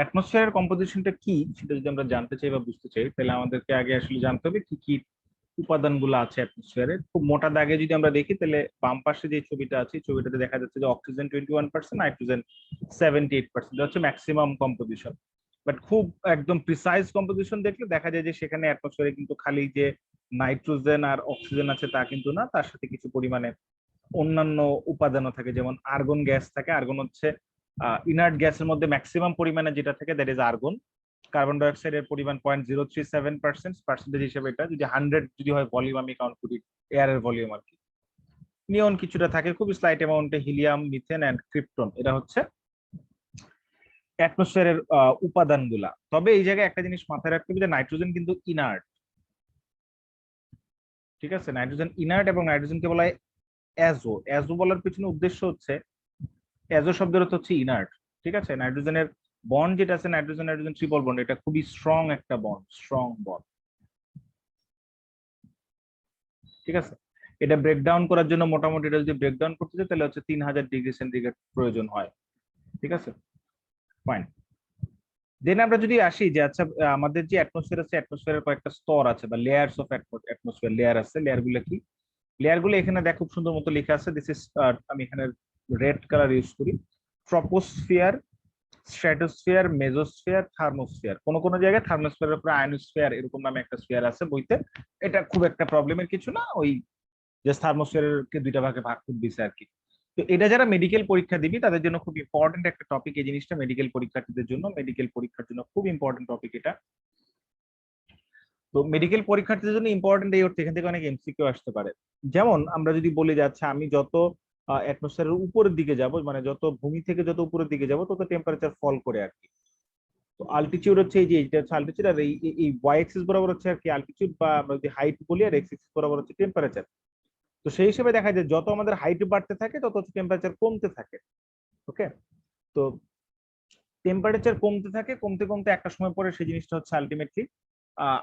অ্যাটমসফিয়ারের কম্পোজিশনটা কি সেটা যদি আমরা জানতে চাই বা বুঝতে চাই, তাহলে আমাদেরকে আগে আসলে জানতে হবে কি কি উপাদানগুলো আছে অ্যাটমসফিয়ারে। খুব মোটা দাগে যদি আমরা দেখি, তাহলে বাম পাশে যে ছবিটা আছে, ছবিটাতে দেখা যাচ্ছে যে অক্সিজেন 21%, নাইট্রোজেন 78%, হচ্ছে ম্যাক্সিমাম কম্পোজিশন। বাট খুব একদম প্রিসাইজ কম্পোজিশন দেখলে দেখা যায় যে সেখানে অ্যাটমসফিয়ারে কিন্তু খালি যে নাইট্রোজেন আর অক্সিজেন আছে তা কিন্তু না, তার সাথে কিছু পরিমাণে অন্যান্য উপাদানও থাকে, যেমন আর্গন গ্যাস থাকে। আর্গন হচ্ছে ইনার্ট গ্যাসের মধ্যে ম্যাক্সিমাম পরিমাণে যেটা থাকে, দ্যাট ইজ আর্গন। কার্বন ডাইঅক্সাইডের পরিমাণ 0.037% হিসেবে, এটা যদি 100 যদি হয় ভলিউম আমি কাউন্ট করি, এয়ারের ভলিউম আর কি। নিয়ন কিছুটা থাকে, খুবই স্লাইট অ্যামাউন্টে, হিলিয়াম, মিথেন এন্ড ক্রিপ্টন, এটা হচ্ছে অ্যাটমসফিয়ারের উপাদানগুলা। তবে এই জায়গায় একটা জিনিস মাথায় রাখতে হবে যে নাইট্রোজেন কিন্তু ইনার্ট, ঠিক আছে? নাইট্রোজেন ইনার্ট, এবং নাইট্রোজেনকে বলা হয় অ্যাজো। অ্যাজো বলার পিছনে উদ্দেশ্য হচ্ছে, অ্যাজো শব্দের অর্থ হচ্ছে ইনার্ট, ঠিক আছে? নাইট্রোজেনের বন্ড যেটা আছে, নাইট্রোজেন নাইট্রোজেন ট্রিপল বন্ড, এটা খুবই স্ট্রং একটা বন্ড, স্ট্রং বন্ড, ঠিক আছে? এটা ব্রেকডাউন করার জন্য মোটামুটি, এটা যদি ব্রেকডাউন করতে চাই তাহলে হচ্ছে 3000 ডিগ্রি সেন্টিগ্রেড প্রয়োজন হয়, ঠিক আছে? ফাইন। দেন আমরা যদি আসি যে আচ্ছা, আমাদের যে অ্যাটমসফিয়ার আছে, অ্যাটমসফিয়ারের কয়েকটা স্তর আছে বা লেয়ার্স অফ অ্যাটমসফিয়ার, লেয়ার আছে। লেয়ার গুলো কি? লেয়ার গুলো এখানে দেখো খুব সুন্দর মতো লেখা আছে। দিস ইজ, আমি এখানে রেড কালার ইউজ করি। Troposphere, stratosphere, mesosphere, thermosphere. কোন কোন জায়গায় থার্মোস্ফিয়ারের উপরে আয়নোস্ফিয়ার এরকম নামে একটা স্ফিয়ার আছে বইতে। এটা খুব একটা প্রবলেমের কিছু না, ওই জাস্ট থার্মোস্ফিয়ারের কে দুইটা ভাগে ভাগ করে দিছে আর কি। তো এটা যারা মেডিকেল পরীক্ষা দিবি তাদের জন্য খুব ইম্পর্টেন্ট একটা টপিক এই জিনিসটা। মেডিকেল পরীক্ষার্থীদের জন্য, মেডিকেল পরীক্ষার জন্য খুব ইম্পর্টেন্ট টপিক এটা। তো মেডিকেল পরীক্ষার্থীদের জন্য ইম্পর্টেন্ট এই অর্থে এখান থেকে অনেক এমসিকিউ আসতে পারে। যেমন আমরা যদি বলি যে আচ্ছা, আমি যত অ্যাটমসফিয়ারের উপরের দিকে যাব, মানে যত ভূমি থেকে যত উপরের দিকে যাব, তত টেম্পারেচার ফল করে আর কি। তো আলটিটিউড হচ্ছে এই যে, এটা হচ্ছে আলটিটিউড, আর এই ওয়াই এক্সিস বরাবর হচ্ছে আর কি আলটিটিউড, বা আমরা যদি হাইট বলি, আর এক্স এক্সিস বরাবর হচ্ছে টেম্পারেচার। তো সেই হিসেবে দেখা যায় যত আমাদের হাইট বাড়তে থাকে তত হচ্ছে টেম্পারেচার কমতে থাকে। ওকে? তো টেম্পারেচার কমতে থাকে, কমতে কমতে একটা সময় পরে সেই জিনিসটা হচ্ছে আলটিমেটলি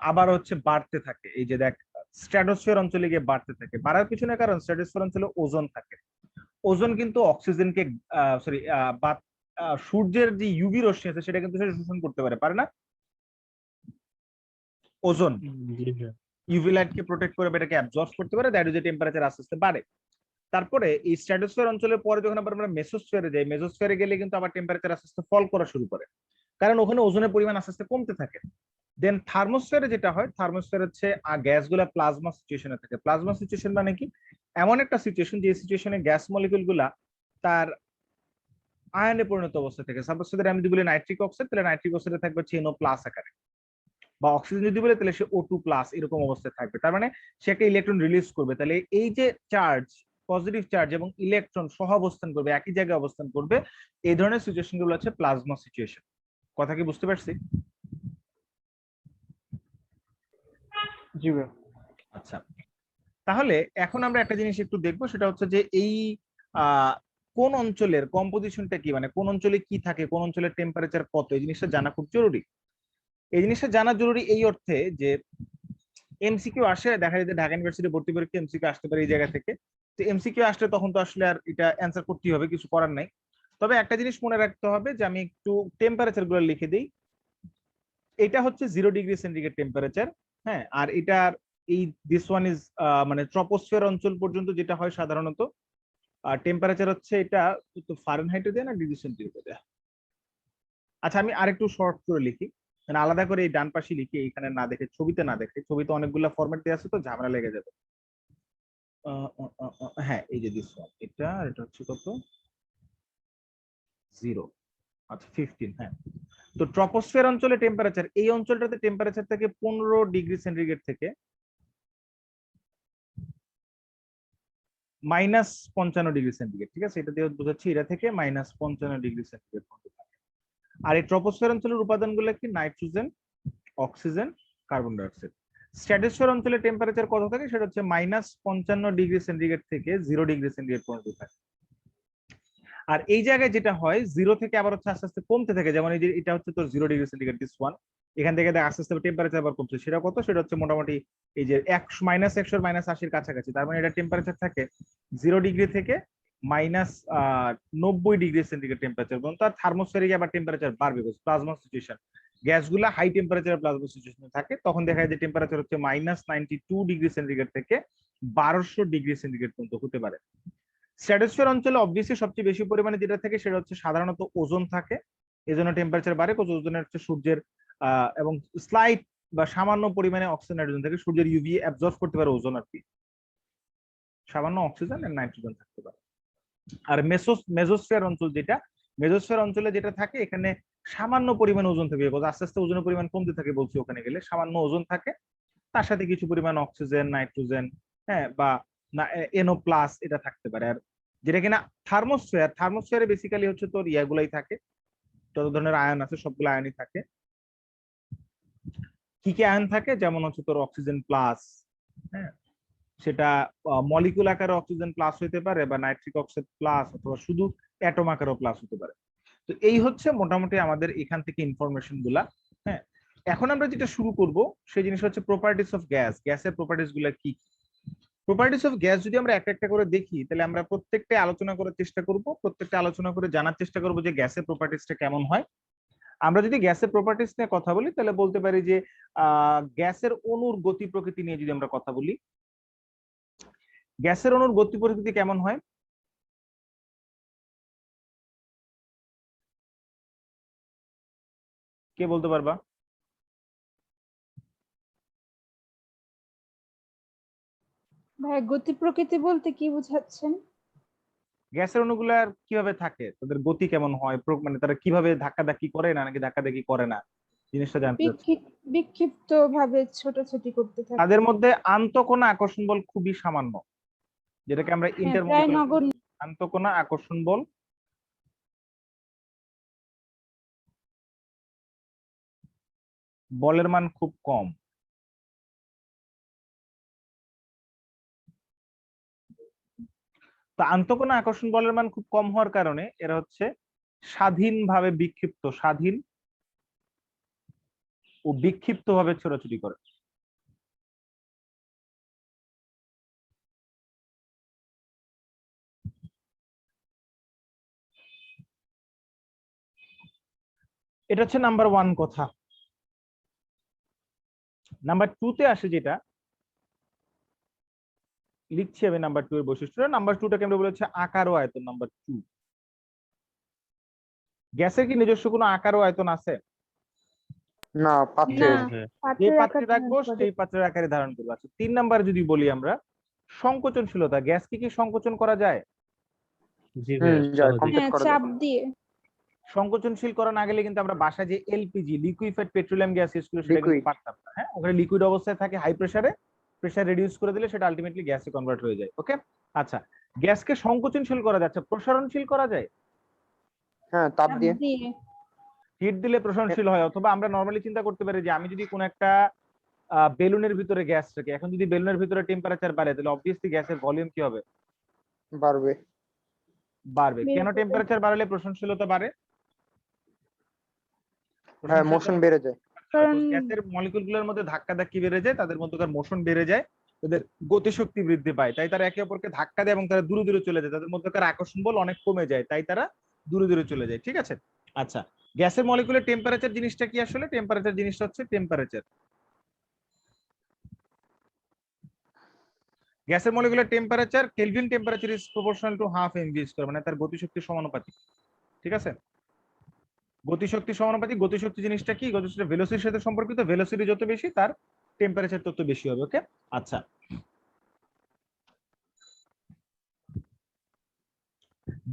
আবার হচ্ছে বাড়তে থাকে। এই যে দেখ, স্ট্র্যাটোস্ফিয়ার অঞ্চলে গিয়ে বাড়তে থাকে। বাড়ার পিছনে কারণ স্ট্র্যাটোস্ফিয়ার অঞ্চলে ওজোন থাকে। ওজোন কিন্তু অক্সিজেনকে, সরি, বা সূর্যের যে ইউভি রশ্মি আছে সেটা কিন্তু সেটা শোষণ করতে পারে না? ওজোন ইউভি লাইটকে প্রোটেক্ট করে, এটাকে অ্যাবজর্ব করতে পারে, দ্যাট ইজ যে টেম্পারেচার আস্তে আস্তে বাড়ে। তারপরে এই স্ট্র্যাটোস্ফিয়ার অঞ্চলের পরে যখন আবার আমরা মেসোস্ফিয়ারে যাই, মেসোস্ফিয়ারে গেলে কিন্তু আবার টেম্পারেচার আস্তে আস্তে ফল করা শুরু করে, কারণ ওখানে ওজনের পরিমাণ আস্তে আস্তে কমতে থাকে। দেন থার্মোস্ফিয়ারে যেটা হয়, থার্মোস্ফিয়ার হচ্ছে গ্যাসগুলো প্লাজমা সিচুয়েশনে থাকে। প্লাজমা সিচুয়েশন মানে কি? এমন একটা সিচুয়েশন যে সিচুয়েশনে গ্যাস মলিকিউল গুলা তার আয়নে পরিণত অবস্থা থেকে, সাপোজ যদি আমি যদি বলি নাইট্রিক অক্সাইড, তাহলে নাইট্রিক অক্সাইডে থাকবে হচ্ছে NO প্লাস আকারে, বা অক্সিজেন যদি বলে তাহলে সে O2 প্লাস এরকম অবস্থায় থাকবে। তার মানে সে একটা ইলেকট্রন রিলিজ করবে। তাহলে এই যে চার্জ, পজিটিভ চার্জ এবং ইলেকট্রন সহ অবস্থান করবে, একই জায়গায় অবস্থান করবে, এই ধরনের সিচুয়েশন গুলো হচ্ছে প্লাজমা সিচুয়েশন। কথা কি বুঝতে পারছি? জি ভাই। আচ্ছা, তাহলে এখন আমরা একটা জিনিস একটু দেখবো, সেটা হচ্ছে যে এই আহ কোন অঞ্চলের কম্পোজিশনটা কি, মানে কোন অঞ্চলে কি থাকে, কোন অঞ্চলের টেম্পারেচার কত, এই জিনিসটা জানা খুব জরুরি। এই জিনিসটা জানা জরুরি এই অর্থে যে এমসিকিউ আসে, দেখা যায় যে ঢাকা ইউনিভার্সিটি ভর্তি পরীক্ষা এমসিকিউ আসতে পারে এই জায়গা থেকে। তো এমসিকিউ আসলে তখন তো আসলে আর এটা অ্যান্সার করতেই হবে, কিছু করার নাই। তবে একটা জিনিস মনে রাখতে হবে, যে আমি একটু টেম্পারেচার গুলো লিখে দিই। এটা হচ্ছে 0 ডিগ্রি সেন্টিগ্রেড টেম্পারেচার, হ্যাঁ। আর এটার এই দিস ওয়ান ইজ, মানে ট্রপোস্ফিয়ার অঞ্চল পর্যন্ত যেটা হয় সাধারণত টেম্পারেচার হচ্ছে এটা, তো ফারেনহাইটে দেয় না ডিগ্রি সেন্টিগ্রেডে দেয়? আচ্ছা, আমি আরেকটু শর্ট করে লিখি, মানে আলাদা করে এই ডান পাশে লিখি, এখানে না দেখে, ছবিতে না দেখে, ছবিতে অনেকগুলো ফরম্যাট দেওয়া আছে তো ঝামেলা লেগে যাবে। হ্যাঁ, এই যে দিস ওয়ান, এটা আর এটা হচ্ছে কত, 0, আচ্ছা 15, হ্যাঁ। তো ট্রপোস্ফিয়ার অঞ্চলে টেম্পারেচার, এই অঞ্চলটাতে টেম্পারেচার থেকে 15 ডিগ্রি সেন্টিগ্রেড থেকে -55 ডিগ্রি সেন্টিগ্রেড, ঠিক আছে? এটা দিয়ে বোঝাচ্ছি, এটা থেকে -55 ডিগ্রি সেন্টিগ্রেড পর্যন্ত থাকে। আর এই ট্রপোস্ফিয়ার অঞ্চলের উপাদানগুলো কি? Nitrogen, oxygen, carbon dioxide. Stratosphere অঞ্চলে টেম্পারেচার কত থাকে? সেটা হচ্ছে -55 ডিগ্রি সেন্টিগ্রেড থেকে 0 ডিগ্রি সেন্টিগ্রেড পর্যন্ত থাকে। আর এই জায়গায় যেটা হয়, 0 থেকে আবার হচ্ছে আস্তে আস্তে কমতে থাকে, যেমন এই যে এটা হচ্ছে তোর 0 ডিগ্রি সেন্টিগ্রেড, দিস ওয়ান। এখান থেকে আস্তে আস্তে টেম্পারেচার আবার কমছে, সেটা কত? সেটা হচ্ছে মোটামুটি এই যে -100 -80 কাছাকাছি। তার মানে এটা টেম্পারেচার থাকে 0 ডিগ্রি থেকে -90°C টেম্পারেচার পর্যন্ত, আর থার্মোস্ফেরিক আবার টেম্পারেচার বাড়বে, প্লাজমা সিচুয়েশন। গ্যাসগুলা হাই টেম্পারেচার প্লাজমা সিচুয়েশনে থাকে, তখন দেখা যায় যে টেম্পারেচার হচ্ছে -92°C থেকে 1200°C পর্যন্ত হতে পারে। স্ট্র্যাটোস্ফিয়ার অঞ্চলে অবভিয়াসলি সবচেয়ে বেশি পরিমাণে যেটা থাকে সেটা হচ্ছে সাধারণত ওজোন থাকে, এজন্য টেম্পারেচার বাড়ে। ওজোনের হচ্ছে সূর্যের এবং স্লাইট বা সামান্য পরিমাণে অক্সিজেন নাইট্রোজেন থাকে, সূর্যের ইউভি অ্যাবজর্ব করতে পারে ওজোন আর কি, সামান্য অক্সিজেন আর নাইট্রোজেন থাকতে পারে। আর মেজোস্ফিয়ার অঞ্চল যেটা, মেজোস্ফিয়ার অঞ্চলে যেটা থাকে এখানে সামান্য পরিমাণ ওজন থাকে, আস্তে আস্তে ওজনের পরিমাণ কমতে থাকে বলছি, ওখানে গেলে সামান্য ওজন থাকে, তার সাথে কিছু পরিমাণ অক্সিজেন নাইট্রোজেন, হ্যাঁ, বা NO+ এটা থাকতে পারে। আর যেটা কিনা থার্মোস্ফিয়ারে বেসিক্যালি হচ্ছে তোর ইয়াগুলাই থাকে, যত ধরনের আয়ন আছে সবগুলো আয়নই থাকে। কি কি আয়ন থাকে, যেমন হচ্ছে তোর অক্সিজেন প্লাস, হ্যাঁ, সেটা মলিকুল আকারে অক্সিজেন প্লাস হতে পারে, বা নাইট্রিক অক্সাইড প্লাস, অথবা শুধু অ্যাটম আকারেও প্লাস হতে পারে। তো এই হচ্ছে মোটামুটি আমাদের এখান থেকে ইনফরমেশন গুলা। হ্যাঁ, এখন আমরা যেটা শুরু করব সেই জিনিস হচ্ছে প্রপার্টিস অফ গ্যাস। গ্যাসের প্রপার্টিস গুলা কি? প্রপার্টিস অফ গ্যাস যদি আমরা একটা একটা করে দেখি, তাহলে আমরা প্রত্যেকটা আলোচনা করার চেষ্টা করব, প্রত্যেকটা আলোচনা করে জানার চেষ্টা করব যে গ্যাসের প্রপার্টিসটা কেমন হয়। আমরা যদি গ্যাসের প্রপার্টিস নিয়ে কথা বলি, তাহলে বলতে পারি যে গ্যাসের অণুর গতি প্রকৃতি নিয়ে যদি আমরা কথা বলি, গ্যাসের অণুর গতি প্রকৃতি কেমন হয়? কে বলতে পারবা? ভাই গতি প্রকৃতি বলতে কি বোঝাচ্ছেন? গ্যাসের অণুগুলার কিভাবে থাকে, তাদের গতি কেমন হয়, মানে তারা কিভাবে ধাক্কাধাক্কি করে না নাকি ধাক্কাধাক্কি করে না, জিনিসটা জানতে চাচ্ছি। বিক্ষিপ্ত ভাবে ছোটাছুটি করতে থাকে। তাদের মধ্যে আন্তঃকণা আকর্ষণ বল খুবই সামান্য, যেটাকে আমরা প্রায় ইন্টারমলিকুলার নগণ্য। আন্তঃকণা আকর্ষণ বল বলের মান খুব কম। তো আন্তঃকণা আকর্ষণ বলের মান খুব কম হওয়ার কারণে এরা হচ্ছে স্বাধীন ও বিক্ষিপ্ত ভাবে ছোটাছুটি করে। এটা হচ্ছে নাম্বার 1 কথা। নাম্বার 2 তে আসে, যেটা লিখছি আমি নাম্বার 2 এর বৈশিষ্ট্য। নাম্বার 2টাকে আমরা বলেছি আকার ও আয়তন। নাম্বার 2, গ্যাসের কি নিজস্ব কোনো আকার ও আয়তন আছে? না, পাত্রের। যে পাত্রের পাত্রে আকার রাখবো ধারণ করে। সেই পাত্রের আকারে ধারণ করবো। আচ্ছা, 3 নাম্বার যদি বলি আমরা সংকোচনশীলতা, গ্যাস কি সংকোচন করা যায়? জি ভাইয়া, যায়, সহজেই। কমপ্লিট হ্যাঁ, করা যায়। চাপ দিয়ে। সংকোচনশীল করা না গেলে কিন্তু আমরা বাসায় যে LPG, liquefied petroleum gas use করি, সেটা কিন্তু লিকুইড। পারতাম না। হ্যাঁ, ওখানে লিকুইড অবস্থায় থাকে, হাই প্রেসারে, প্রেসার রিডিউস করে দিলে সেটা আলটিমেটলি গ্যাসে কনভার্ট হয়ে যায়। ওকে, আচ্ছা, গ্যাসকে সংকোচনশীল করা যাচ্ছে, প্রসারণশীল করা যায়? হ্যাঁ, তাপ চাপ দিয়ে। দিয়ে। হিট দিলে প্রসারণশীল হয়। অথবা আমরা নর্মালি চিন্তা করতে পারি যে আমি যদি কোনো একটা বেলুনের ভিতরে গ্যাস রাখি, এখন যদি বেলুনের ভিতরে টেম্পারেচার বাড়ে, তাহলে অবভিয়াসলি গ্যাসের ভলিউম কি হবে? বাড়বে। বাড়বে। বের কেন হবে। টেম্পারেচার বাড়লে প্রসারণশীলতা বাড়ে? হ্যাঁ, মোশন বেড়ে যায়। কারণ গ্যাসের মলিকুলগুলোর মধ্যে ধাক্কাধাক্কি বেড়ে যায়, তাদের মধ্যকার মোশন বেড়ে যায়, তাদের গতিশক্তি বৃদ্ধি পায়, তাই তারা একে অপরকে ধাক্কা দেয় এবং তারা দূরে দূরে চলে যায়, তাদের মধ্যকার আকর্ষণ বল অনেক কমে যায়, তাই তারা দূরে দূরে চলে যায়। ঠিক আছে, আচ্ছা, গ্যাসের মলিকুলের টেম্পারেচার জিনিসটা কি আসলে? টেম্পারেচার জিনিসটা হচ্ছে টেম্পারেচার। গ্যাসের molecular temperature, kelvin temperature is proportional to half MV square, মানে তার গতিশক্তি সমানুপাতিক। ঠিক আছে, গতিশক্তি সমানুপাতিক। গতিশক্তি জিনিসটা কি? গতিশক্তি ভেলোসিটির সাথে সম্পর্কিত, ভেলোসিটি যত বেশি তার টেম্পারেচার তত বেশি হবে। ওকে, আচ্ছা,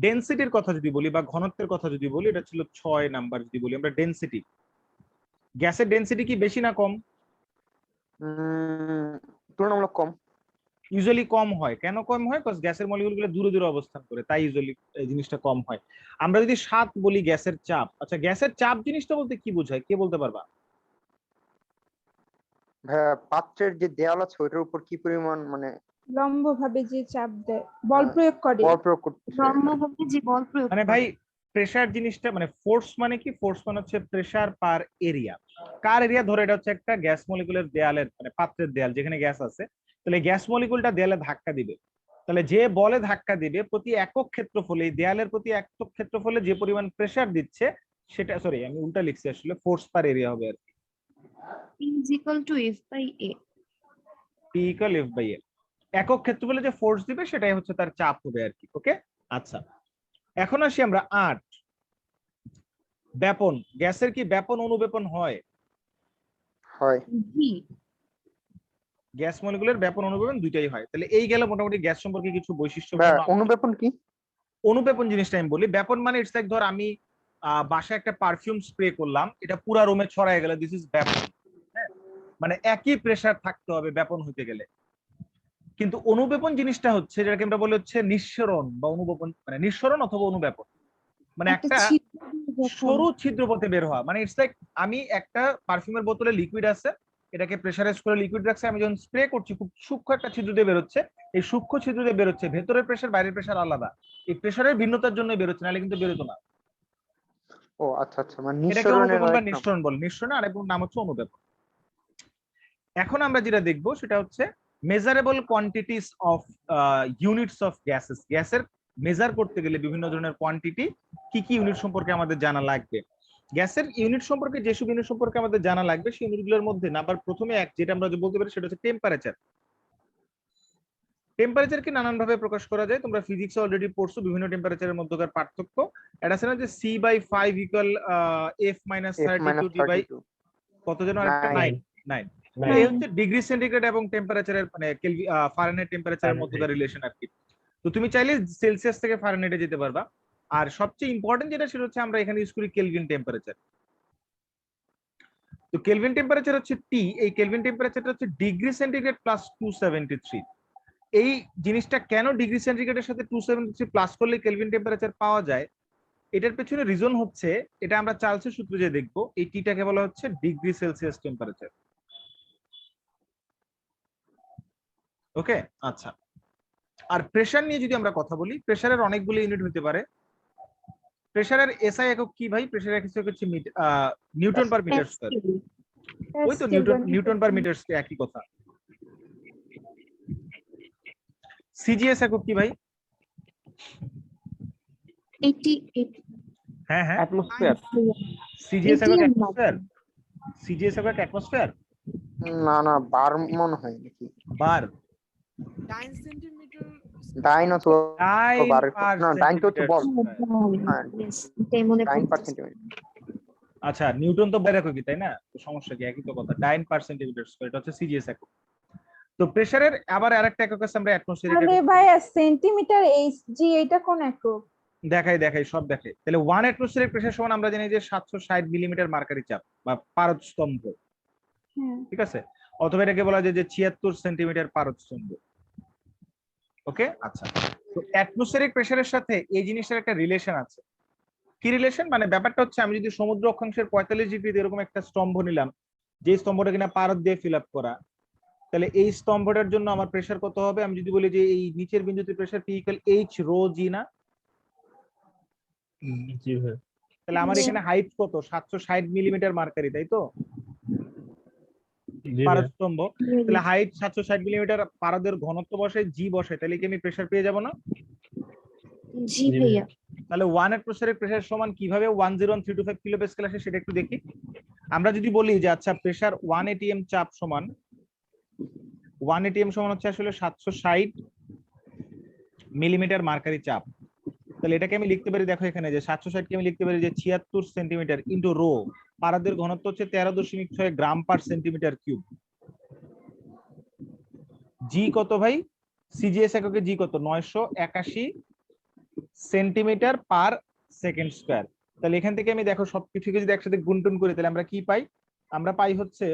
ডেনসিটির কথা যদি বলি বা ঘনত্বের কথা যদি বলি, এটা ছিল 6 নাম্বার। যদি বলি আমরা ডেনসিটি, গ্যাসের ডেনসিটি কি বেশি না কম? তুলনামূলক কম। ইউজুয়ালি কম হয়। কেন কম হয়? বিকজ গ্যাসের মলিকুলগুলো দূরে দূরে অবস্থান করে, তাই ইউজুয়ালি এই জিনিসটা কম হয়। আমরা যদি 7 বলি গ্যাসের চাপ, আচ্ছা, গ্যাসের চাপ জিনিসটা বলতে কি বোঝায়, কে বলতে পারবা? ভাইয়া, পাত্রের যে দেয়াল আছে ওইটার উপর কি পরিমাণ মানে লম্ব ভাবে যে চাপ দেয়, বল প্রয়োগ করে। বল প্রয়োগ করতেছে। লম্বভাবে যে বল প্রয়োগ মানে করে। ভাই, প্রেসার জিনিসটা মানে ফোর্স মানে কি? ফোর্স মানে হচ্ছে প্রেসার পার এরিয়া। কার এরিয়া ধরে? এটা হচ্ছে একটা গ্যাস মলিকুলের দেয়ালের, মানে পাত্রের দেয়াল যেখানে গ্যাস আছে, তাহলে গ্যাস মলিকুলটা দেয়ালে ধাক্কা দিবে, তাহলে যে বলে ধাক্কা দিবে প্রতি একক ক্ষেত্রফলে, এই দেয়ালের প্রতি একক ক্ষেত্রফলে যে পরিমাণ প্রেসার দিচ্ছে সেটা, সরি আমি উল্টা লিখছি, আসলে ফোর্স পার এরিয়া হবে আর কি। P is equal to F by A. P equal F by A, একক ক্ষেত্রফলে যে ফোর্স দিবে সেটাই হচ্ছে তার চাপ হবে আর কি। ওকে, আচ্ছা এখন আসি আমরা 8, ব্যাপন। গ্যাসের কি ব্যাপন অনুব্যাপন হয়? হয়। G. গ্যাস মলিকুলের ব্যাপন অনুব্যাপন দুইটাই হয়। তাহলে এই গেল মোটামুটি গ্যাস সম্পর্কে কিছু বৈশিষ্ট্য। বা অনুব্যাপন কি? অনুব্যাপন জিনিসটা আমি বলি, ব্যাপন মানে ইটস লাইক ধর আমি বাসায় একটা পারফিউম স্প্রে করলাম, এটা পুরা রুমে ছড়ায় গেল, দিস ইজ ব্যাপন। হ্যাঁ, মানে একই প্রেসার থাকতে হবে ব্যাপন হইতে গেলে। কিন্তু অনুব্যাপন জিনিসটা হচ্ছে যেটাকে আমরা বলি হচ্ছে নিঃসরণ বা অনুব্যাপন, মানে নিঃসরণ অথবা অনুব্যাপন, মানে একটা সরু ছিদ্রপথে বের হওয়া। মানে ইটস লাইক আমি একটা পারফিউমের বোতলে লিকুইড আছে, এটাকে প্রেসারাইজ করে লিকুইড রাখছে, আমি যখন স্প্রে করছি খুব সূক্ষ্ম একটা ছিদ্র দিয়ে বেরোচ্ছে, এই সূক্ষ্ম ছিদ্র দিয়ে বেরোচ্ছে, ভেতরের প্রেসার বাইরের প্রেসার আলাদা, এই প্রেসারের ভিন্নতার জন্য বেরোচ্ছে, নাহলে কিন্তু বেরোতো না। ও আচ্ছা আচ্ছা, মানে এটাকে নিঃসরণের অনুব্যাপন বা আরেক নাম। নিঃসরণ বলে। নিঃসরণ আরেক নাম হচ্ছে অনুব্যাপন। এখন আমরা যেটা দেখবো সেটা হচ্ছে measurable quantities of units of gases. গ্যাসের মেজার করতে গেলে বিভিন্ন ধরনের কোয়ান্টিটি, কি কি ইউনিট সম্পর্কে আমাদের জানা লাগবে। গ্যাসের ইউনিট সম্পর্কে, যেসব ইউনিট সম্পর্কে আমাদের জানা লাগবে সেই ইউনিটগুলোর মধ্যে নাম্বার প্রথমে এক যেটা আমরা বলতে পারি সেটা হচ্ছে টেম্পারেচার। টেম্পারেচারকে নানান ভাবে প্রকাশ করা যায়, তোমরা ফিজিক্সে অলরেডি পড়ছো বিভিন্ন টেম্পারেচারের মধ্যকার পার্থক্য। এটা আছে না যে C/5 equal F minus F - 32 ডিভাই 32 কত যেন একটা 9। এই হচ্ছে ডিগ্রি সেন্টিগ্রেড এবং টেম্পারেচারের মানে ফারেনহাইট টেম্পারেচারের মধ্যকার রিলেশন আর কি। তো তুমি চাইলে সেলসিয়াস থেকে ফারেনহাইটে যেতে পারবা। আর সবচেয়ে ইম্পর্টেন্ট যেটা সেটা হচ্ছে আমরা এখানে ইউজ করি কেলভিন টেম্পারেচার। তো কেলভিন টেম্পারেচার হচ্ছে T, এই কেলভিন টেম্পারেচারটা হচ্ছে ডিগ্রি সেন্টিগ্রেড প্লাস 273। এই জিনিসটা কেন ডিগ্রি সেন্টিগ্রেডের সাথে 273 প্লাস করলে কেলভিন টেম্পারেচার পাওয়া যায়, এটার পেছনে রিজন হচ্ছে, এটা আমরা চার্লসের সূত্রে যে দেখবো, এই টিটাকে বলা হচ্ছে ডিগ্রি সেলসিয়াস টেম্পারেচার। ওকে, আচ্ছা। আর প্রেসার নিয়ে যদি আমরা কথা বলি, প্রেসারের অনেকগুলো ইউনিট হতে পারে। প্রেসারের এসআই একক কি ভাই? প্রেসারের একক হচ্ছে নিউটন পার মিটার স্কয়ার। ওই তো নিউটন পার মিটার স্কয়ার, একই কথা। সিজিএস একক কি ভাই? 88. হ্যাঁ হ্যাঁ, অ্যাটমসফিয়ার। সিজিএস একক 80 অ্যাটমসফিয়ার। সিজিএস একক অ্যাটমসফিয়ার না না, বার মনে হয় নাকি? বার। 9 সেন্টিমিটার ডাইন অথবা ডাইন বারের পার না, ডাইন তো হচ্ছে বল। হ্যাঁ, Yes, এটাই মনে ডাইন পার পড়তেছে। সেন্টিমিটার। আচ্ছা, নিউটন তো বাইরে একই তাই না? তো সমস্যা কি? একই তো কথা, ডাইন পার সেন্টিমিটার স্কয়ার, এটা হচ্ছে সিজিএস একক। তো প্রেসারের আবার আরেকটা একক আছে আমরা অ্যাটমসফিয়ারিক আরে একক। ভাইয়া সেন্টিমিটার এইচজি এটা কোন একক? দেখাই সব দেখাই। তাহলে 1 অ্যাটমসফিয়ারিক প্রেসার সমান আমরা জানি যে 760 মিলিমিটার মার্কারি চাপ বা পারদস্তম্ভ। হ্যাঁ, ঠিক আছে, অথবা এটাকে বলা যায় যে 76 সেন্টিমিটার পারদস্তম্ভ। ওকে, আচ্ছা। তো অ্যাটমসফিয়ারিক প্রেসারের সাথে এই জিনিসটার একটা রিলেশন আছে। কি রিলেশন? মানে ব্যাপারটা হচ্ছে আমি যদি সমুদ্র অক্ষাংশের 45 ডিগ্রিতে এরকম একটা স্তম্ভ নিলাম, যে স্তম্ভটা কিনা পারদ দিয়ে ফিল আপ করা, তাহলে এই স্তম্ভটার জন্য আমার প্রেসার কত হবে? আমি যদি বলি যে এই নিচের বিন্দুতে pressure P equal H rho g না, জি ভাই। তাহলে আমার এখানে হাইট কত? 760 মিলিমিটার মার্কারি, তাই তো? জি ভাই। পারদস্তম্ভ। তাহলে হাইট 760 মিলিমিটার, পারদের ঘনত্ব বসাই জি বসাই, তাহলে কি আমি প্রেসার পেয়ে যাব না? জি ভাইয়া। তাহলে 1 অ্যাটমসফিয়ারিক প্রেসার সমান কিভাবে 101,325 কিলো প্যাসকেল আসে সেটা একটু দেখি। আমরা যদি বলি যে আচ্ছা প্রেসার 1 atm চাপ সমান 1 atm সমান হচ্ছে আসলে 760 মিলিমিটার মার্কারি চাপ, তাহলে এটাকে আমি লিখতে পারি, দেখো এখানে যে 760 কে আমি লিখতে পারি যে 76 সেন্টিমিটার ইনটু রো, পারদের ঘনত্ব হচ্ছে 13.6 গ্রাম পার সেন্টিমিটার কিউব। জি কত ভাই? সিজিএস এককে জি কত? 981 সেন্টিমিটার পার সেকেন্ড স্কয়ার। তাহলে এখান থেকে আমি দেখো সবকিছুকে যদি একসাথে গুণটুন করি তাহলে আমরা কি পাই? আমরা পাই হচ্ছে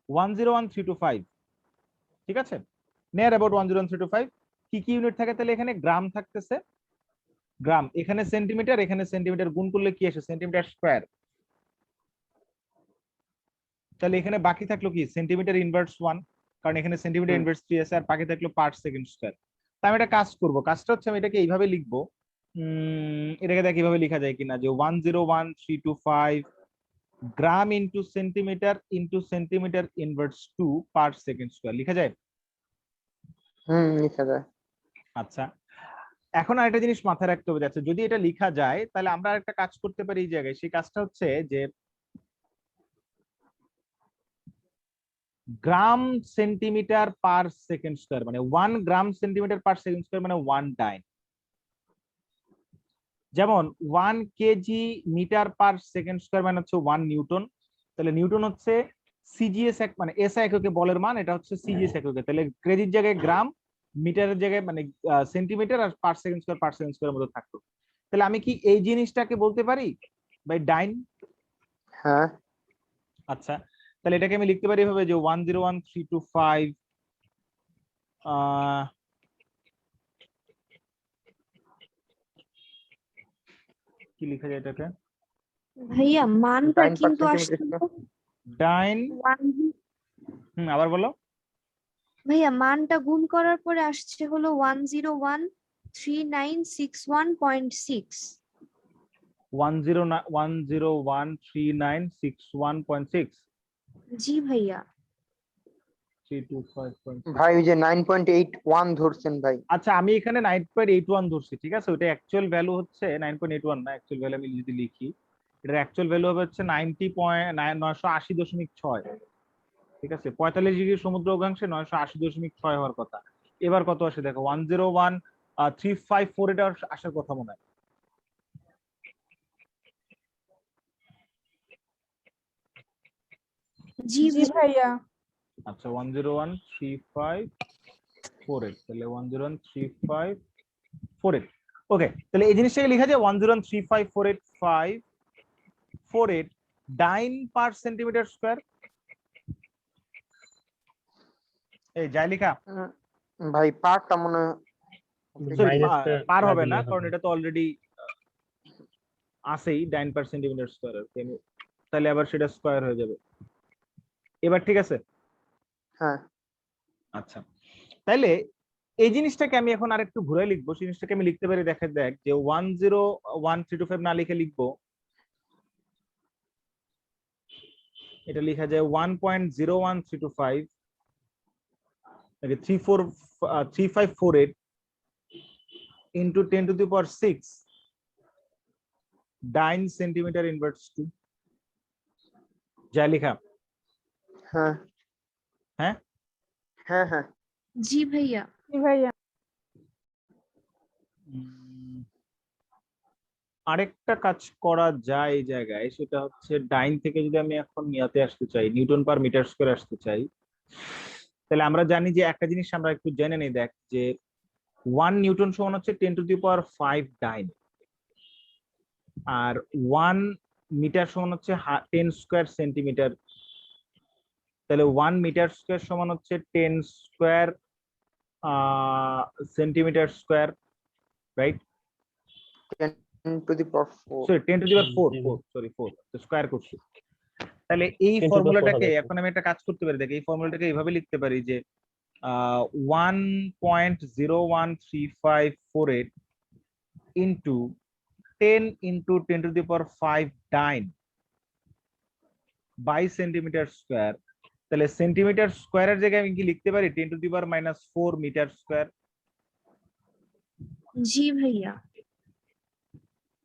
101,325। ঠিক আছে, নিয়ার অ্যাবাউট 101,325। কি কি ইউনিট থাকে তাহলে? এখানে গ্রাম থাকতেছে, গ্রাম, এখানে সেন্টিমিটার, এখানে সেন্টিমিটার, গুণ করলে কি আসে? Centimetre square. তাহলে এখানে বাকি থাকলো কি? সেন্টিমিটার ইনভার্স 1, কারণ এখানে সেন্টিমিটার ইনভার্স 3 আছে, আর বাকি থাকলো পার সেকেন্ড স্কয়ার। তা আমি একটা কাজ করব, কাজটা হচ্ছে আমি এটাকে এইভাবে লিখবো, এটাকে দেখ কিভাবে লেখা যায় কিনা, যে 101,325 gram into centimetre inverse 2 per second square লেখা যায়। লিখা যায়। আচ্ছা, এখন আরেকটা জিনিস মাথায় রাখতে হবে, যাচ্ছে যদি এটা লেখা যায় তাহলে আমরা একটা কাজ করতে পারি এই জায়গায়। সেই কাজটা হচ্ছে যে gram centimetre per second square, মানে 1 gram centimetre per second square মানে 1 ডাইন। যেমন 1 KG metre per second square মানে হচ্ছে 1 নিউটন। তাহলে নিউটন হচ্ছে সিজিএস মানে এসআই এককে বলের মান, এটা হচ্ছে সিজিএস এককে। তাহলে কেজির জায়গায় গ্রাম, মিটারের জায়গায় মানে সেন্টিমিটার, আর পার সেকেন্ড স্কয়ার মধ্যে থাকতো। তাহলে আমি কি এই জিনিসটাকে বলতে পারি বাই ডাইন? হ্যাঁ, আচ্ছা, তাহলে এটাকে আমি লিখতে পারি এভাবে যে 101325 কি লেখা যায় এটাকে? ভাইয়া মানটা 9 কিন্তু সেন্টিমিটার আসছে ডাইন। আবার বলো। ভাইয়া মানটা গুণ করার পরে আসছে হলো 1013961.6। 1013961.6 জি ভাইয়া। 325.6। ভাই ওই যে 9.81 ধরছেন ভাই। আচ্ছা, আমি এখানে 9.81 ধরছি, ঠিক আছে। ওটা অ্যাকচুয়াল ভ্যালু হচ্ছে 9.81 না, অ্যাকচুয়াল ভ্যালু আমি যদি লিখি, এটার অ্যাকচুয়াল ভ্যালু হবে হচ্ছে 980.6। ঠিক আছে, 45 ডিগ্রি সমুদ্র অক্ষাংশে 980.6 হওয়ার কথা। এবার কত আসে দেখো, 101.354 এটা আসার কথা মনে হয়। জি জি ভাইয়া। আচ্ছা, 101.3548, তাহলে 101.3548। ওকে, তাহলে এই জিনিসটাকে লেখা যায় 101.3548.548 ডাইন পার সেন্টিমিটার স্কয়ার। এই যাই লেখা, ভাই পারটা মনে হয় সরি মাইনাসটা পার না হবে দিলে না, হবে। কারণ এটা তো অলরেডি আছেই ডাইন পার সেন্টিমিটার স্কয়ার। তাহলে আবার সেটা স্কয়ার হয়ে যাবে। এবার ঠিক আছে। হ্যাঁ, আচ্ছা, তাহলে এই জিনিসটাকে আমি এখন আরেকটু ঘুরে লিখবো। সেই জিনিসটাকে আমি লিখতে পারি, দেখ যে 101325 না লিখে লিখবো, এটা লেখা যায় 1.01325 3548 into 10 to the power 6 dine centimetre inverse 2। যা লেখা। হ্যাঁ, হ্যাঁ হ্যাঁ, হ্যাঁ। জি ভাইয়া। জি ভাইয়া। আরেকটা কাজ করা যায় এই জায়গায়, সেটা হচ্ছে ডাইন থেকে যদি আমি এখন নিয়াতে আসতে চাই, নিউটন পার মিটার স্কয়ার আসতে চাই, তাহলে আমরা জানি যে একটা জিনিস আমরা একটু জেনে নিই, দেখ যে 1 নিউটন সমান হচ্ছে 10 to the power 5 ডাইন, আর 1 মিটার সমান হচ্ছে 10 স্কয়ার সেন্টিমিটার। তাহলে 1 মিটার স্কয়ার সমান হচ্ছে 10 square centimetre square, right? 10 to the power 4। Sorry 10 to the power 4 sorry 4 square করছি। তাহলে এই 10 to the power ফর্মুলাটাকে হবে। এখন আমি একটা কাজ করতে পারি, দেখ এই ফর্মুলাটাকে এইভাবে লিখতে পারি যে 1.01354 into 10 into 10 to the power 5 dyne by centimetre square. তাহলে সেন্টিমিটার স্কয়ারের জায়গায় আমি কি লিখতে পারি 10 to the power -4 metre square. জি ভাইয়া।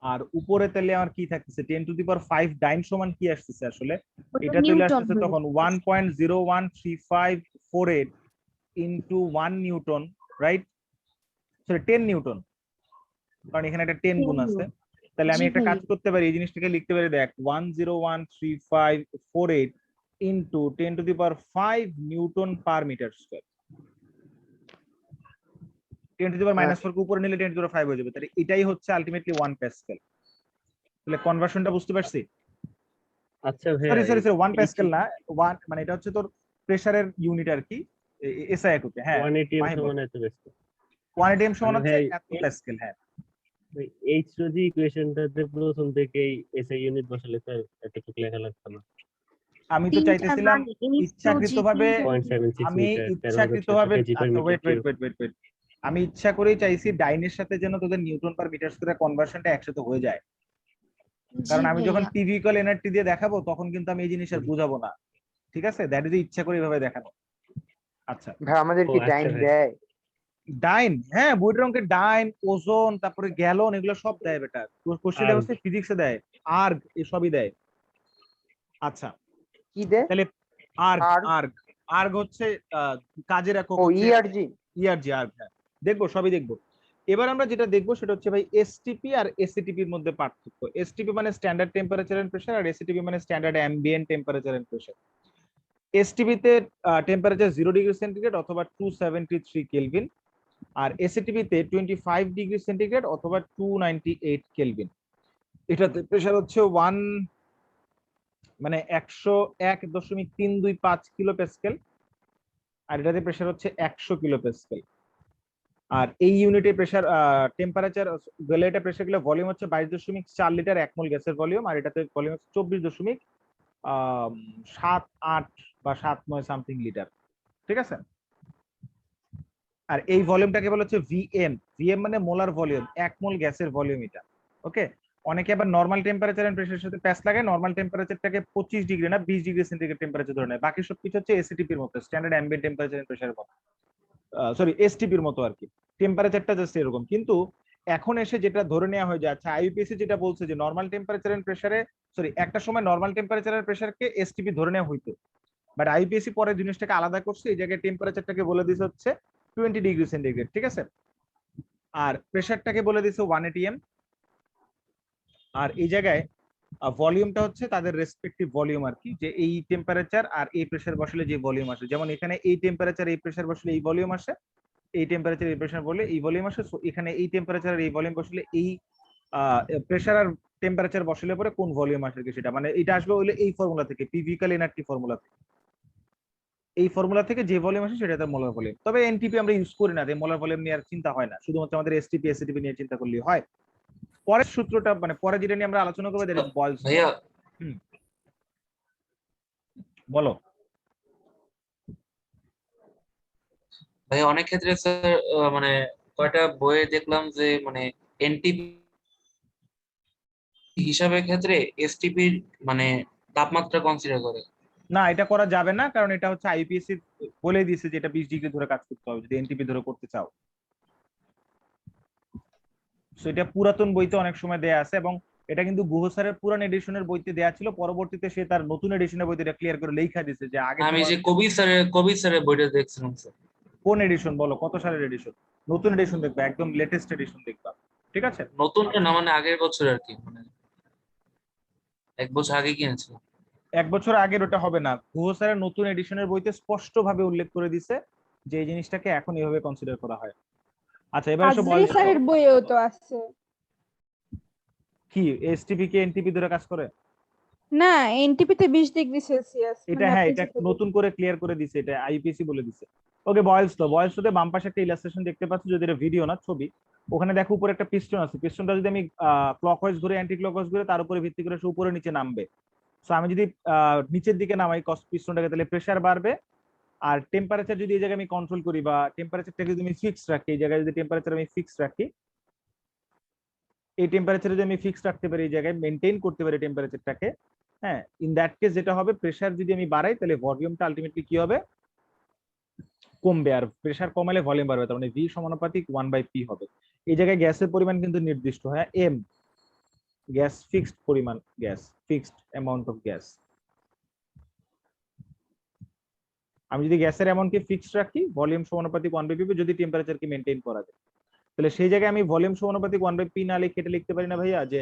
আর উপরে তাহলে আমার কি থাকতেছে 10 to the power 5 ডাইন সমান কি আসতেছে আসলে, ওটা এটা চলে নিউটন আসতেছে হয়ে তখন যাচ্ছে। 1.01354 into 1 Newton, right? Sorry 10 Newton, কারণ এখানে একটা 10 গুণ আছে। তাহলে আমি জি একটা কাজ ভাইয়া। করতে পারি, এই জিনিসটাকে লিখতে পারি, দেখ 1013548 into 10 to the power 5 newton per metre square. 10 to the power -4 কে উপরে নিলে 10 to the power 5 হয়ে যাবে। তাহলে এটাই হচ্ছে আলটিমেটলি 1 প্যাসকেল। তাহলে কনভার্সনটা বুঝতে পারছি? আচ্ছা সরি ভাইয়া, সরি সরি 1 এই প্যাসকেল না, 1 মানে এটা হচ্ছে তোর প্রেসারের ইউনিট আর কি, এসআই এককে। হ্যাঁ 1 ATM মাহি বল। সমান এত বেশি। 1 এটিএম সমান মানে হচ্ছে ভাই 1 প্যাসকেল। হ্যাঁ এইচ যদি ইকুয়েশনটাতে প্রথম থেকেই এসআই ইউনিট বসালে তো এতটুকু লেখা লাগতো না। আমি তো তিনটা চাইতেছিলাম মান এইচ টু জি ইচ্ছাকৃতভাবে, 0.76 আমি মিটার, 13/600 ইচ্ছাকৃতভাবে কেজি পার আচ্ছা metre wait wait cube. Wait wait wait আমি ইচ্ছা করেই চাইছি ডাইনের সাথে যেন তোদের নিউটন পার মিটার স্কয়ার কনভার্সনটা একসাথে হয়ে যায়, জি কারণ আমি যখন ভাইয়া। টিভিক্যাল এনার্জি দিয়ে দেখাবো তখন কিন্তু আমি এই জিনিস আর বুঝাবো না। ঠিক আছে, দ্যাট ইজ ইচ্ছা করে এইভাবে দেখানো। আচ্ছা ভাই আমাদের ও কি আচ্ছা ডাইন ভাই, দেয়? ডাইন, হ্যাঁ বুয়েটের অঙ্কে ডাইন, ওজোন, তারপরে গ্যালন, এগুলো সব দেয় বেটা। কোশ্চেন আর হচ্ছে ফিজিক্সে দেয়, আর্গ এসবই দেয়। আচ্ছা কি দে? তাহলে আর্গ, Arg? আর্গ আর্গ হচ্ছে কাজের একক ও হচ্ছে ইআরজি। ইআরজি, আর্গ। হ্যাঁ দেখবো, সবই দেখবো। এবার আমরা যেটা দেখবো সেটা হচ্ছে ভাই এসটিপি আর এসিটিপির মধ্যে পার্থক্য। এসটিপি মানে স্ট্যান্ডার্ড টেম্পারেচার এন্ড প্রেসার, আর এসিটিপি মানে standard ambient temperature and pressure. এসটিপিতে টেম্পারেচার 0 ডিগ্রি সেন্টিগ্রেড অথবা 273 কেলভিন, আর এসিটিপিতে 25 ডিগ্রি সেন্টিগ্রেড অথবা 298 কেলভিন। এটাতে প্রেসার হচ্ছে 101.325 কিলো প্যাসকেল, আর এটাতে প্রেসার হচ্ছে 100 কিলো প্যাসকেল। আর এই ইউনিটে প্রেসার টেম্পারেচার গেলে এটা প্রেসার গেলে ভলিউম হচ্ছে 22.4 লিটার 1 মোল গ্যাসের ভলিউম, আর এটাতে ভলিউম হচ্ছে 24.78 বা 79 সামথিং লিটার। ঠিক আছে, আর এই ভলিউমটাকে বলা হচ্ছে ভিএম। ভিএম মানে মোলার ভলিউম, 1 মোল গ্যাসের ভলিউম এটা। ওকে, অনেকে আবার নরমাল টেম্পারেচার এন্ড প্রেসারের সাথে প্যাচ লাগায়, নরমাল টেম্পারেচারটাকে 25 ডিগ্রি না 20 ডিগ্রি সেন্টিগ্রেড টেম্পারেচার ধরে নেয়। বাকি সবকিছু হচ্ছে এসিটিপির মতো, স্ট্যান্ডার্ড অ্যাম্বিয়েন্ট টেম্পারেচার এন্ড প্রেসারের মতো, সরি এসটিপির মতো আর কি, টেম্পারেচারটা জাস্ট এরকম। কিন্তু এখন এসে যেটা ধরে নেওয়া হয়ে যায়, আচ্ছা আইইউপিএসসি যেটা বলছে যে নরমাল টেম্পারেচার এন্ড প্রেসারে, সরি একটা সময় নরমাল টেম্পারেচার এন্ড প্রেসারকে এসটিপি ধরে নেওয়া হইতো, বাট আইইউপিএসসি পরে জিনিসটাকে আলাদা করছে, এই জায়গায় টেম্পারেচারটাকে বলে দিছে হচ্ছে 20 ডিগ্রি সেন্টিগ্রেড। ঠিক আছে, আর প্রেসারটাকে বলে দিছে 1 atm, আর এই জায়গায় ভলিউমটা হচ্ছে তাদের রেসপেক্টিভ ভলিউম আর কি, যে এই টেম্পারেচার আর এই প্রেসার বসলে যে ভলিউম আসে, যেমন এখানে এই টেম্পারেচার এই প্রেসার বসলে এই ভলিউম আসে, এই টেম্পারেচার এই প্রেসার বলে এই ভলিউম আসে। সো এখানে এই টেম্পারেচার আর এই ভলিউম বসলে এই প্রেসার আর টেম্পারেচার বসলে পরে কোন ভলিউম আসে সেটা, মানে এটা আসবে হইলে এই ফর্মুলা থেকে, পিভিক্যাল এনার্জি ফর্মুলা থেকে, এই ফর্মুলা থেকে যে ভলিউম আসে সেটা তার মোলার ভলিউম। তবে এনটিপি আমরা ইউজ করি না, তাই মোলার ভলিউম নিয়ে আর চিন্তা হয় না, শুধুমাত্র আমাদের এসটিপি এসিটিপি নিয়ে চিন্তা করলেই হয়। পরের সূত্রটা মানে পরে যেটা নিয়ে আমরা আলোচনা করবো দ্যাট ইজ বয়েলস ল। ভাইয়া বলো। ভাইয়া অনেক ক্ষেত্রে স্যার মানে কয়টা বইয়ে দেখলাম যে মানে এনটিপি হিসাবের ক্ষেত্রে এসটিপির মানে তাপমাত্রা কনসিডার করে। না, এটা করা যাবে না, কারণ এটা হচ্ছে আইপিএসসি বলে দিয়েছে যে এটা 20 ডিগ্রি ধরে কাজ করতে হবে যদি এনটিপি ধরে করতে চাও। সো এটা পুরাতন বইতে অনেক সময় দেয়া আছে, এবং এটা কিন্তু গুহ স্যারের পুরান এডিশনের বইতে দেয়া ছিল, পরবর্তীতে সে তার নতুন এডিশনের বইতে এটা ক্লিয়ার করে লেখা দিয়েছে যে আগে আমি যে কবির স্যারের বইটা দেখছিলাম স্যার। কোন এডিশন বলো, কত সালের এডিশন? নতুন এডিশন দেখবা, একদম লেটেস্ট এডিশন দেখবা। ঠিক আছে, নতুনটা না মানে আগের বছর আর কি, মানে 1 বছর আগে কিনেছিলাম। 1 বছর আগের ওটা হবে না, গুহ স্যারের নতুন এডিশনের বইতে স্পষ্ট ভাবে উল্লেখ করে দিছে যে এই জিনিসটাকে এখন এভাবে কনসিডার করা হয়। আচ্ছা এবার এসো আজরি স্যারের বইয়েও তো আছে। কি এসটিপি কে এনটিপি ধরে কাজ করে? না, এনটিপি তে 20 ডিগ্রি সেলসিয়াস। এটা হ্যাঁ, এটা নতুন করে ক্লিয়ার করে দিছে, এটা আইপিএসসি বলে দিছে। ওকে, বয়েলস ল। বয়েলস লতে বাম পাশে একটা ইলাস্ট্রেশন দেখতে পাচ্ছ, যদি এটা ভিডিও না ছবি, ওখানে দেখো উপরে একটা পিস্টন আছে, পিস্টনটা যদি আমি ক্লকওয়াইজ ঘুরে অ্যান্টি ক্লকওয়াইজ ঘুরে তার উপরে ভিত্তি করে সে উপরে নিচে নামবে। সো আমি যদি নিচের দিকে নামাই পিস্টনটাকে, তাহলে প্রেসার বাড়বে, আর টেম্পারেচার যদি এই জায়গায় আমি কন্ট্রোল করি বা টেম্পারেচারটাকে যদি আমি ফিক্স রাখি, এই জায়গায় যদি টেম্পারেচার আমি ফিক্স রাখি, এই টেম্পারেচার যদি আমি ফিক্স রাখতে পারি, এই জায়গায় মেনটেন করতে পারি টেম্পারেচারটাকে, হ্যাঁ, ইন দ্যাট কেস যেটা হবে, প্রেসার যদি আমি বাড়াই তাহলে ভলিউমটা আলটিমেটলি কি হবে, কমবে, আর প্রেসার কমালে ভলিউম বাড়বে, তার মানে ভি সমানুপাতিক 1/p হবে। এই জায়গায় গ্যাসের পরিমাণ কিন্তু নির্দিষ্ট, হ্যাঁ, এম গ্যাস, ফিক্সড পরিমাণ gas, fixed amount of gas. আমি যদি গ্যাসের অ্যামাউন্টকে ফিক্সড রাখি, ভলিউম সমানুপাতিক 1/p, যদি টেম্পারেচারকে মেনটেন করা যায়, তাহলে সেই জায়গায় আমি ভলিউম সমানুপাতিক 1/p না লিখে এটা লিখতে পারি না ভাইয়া, যে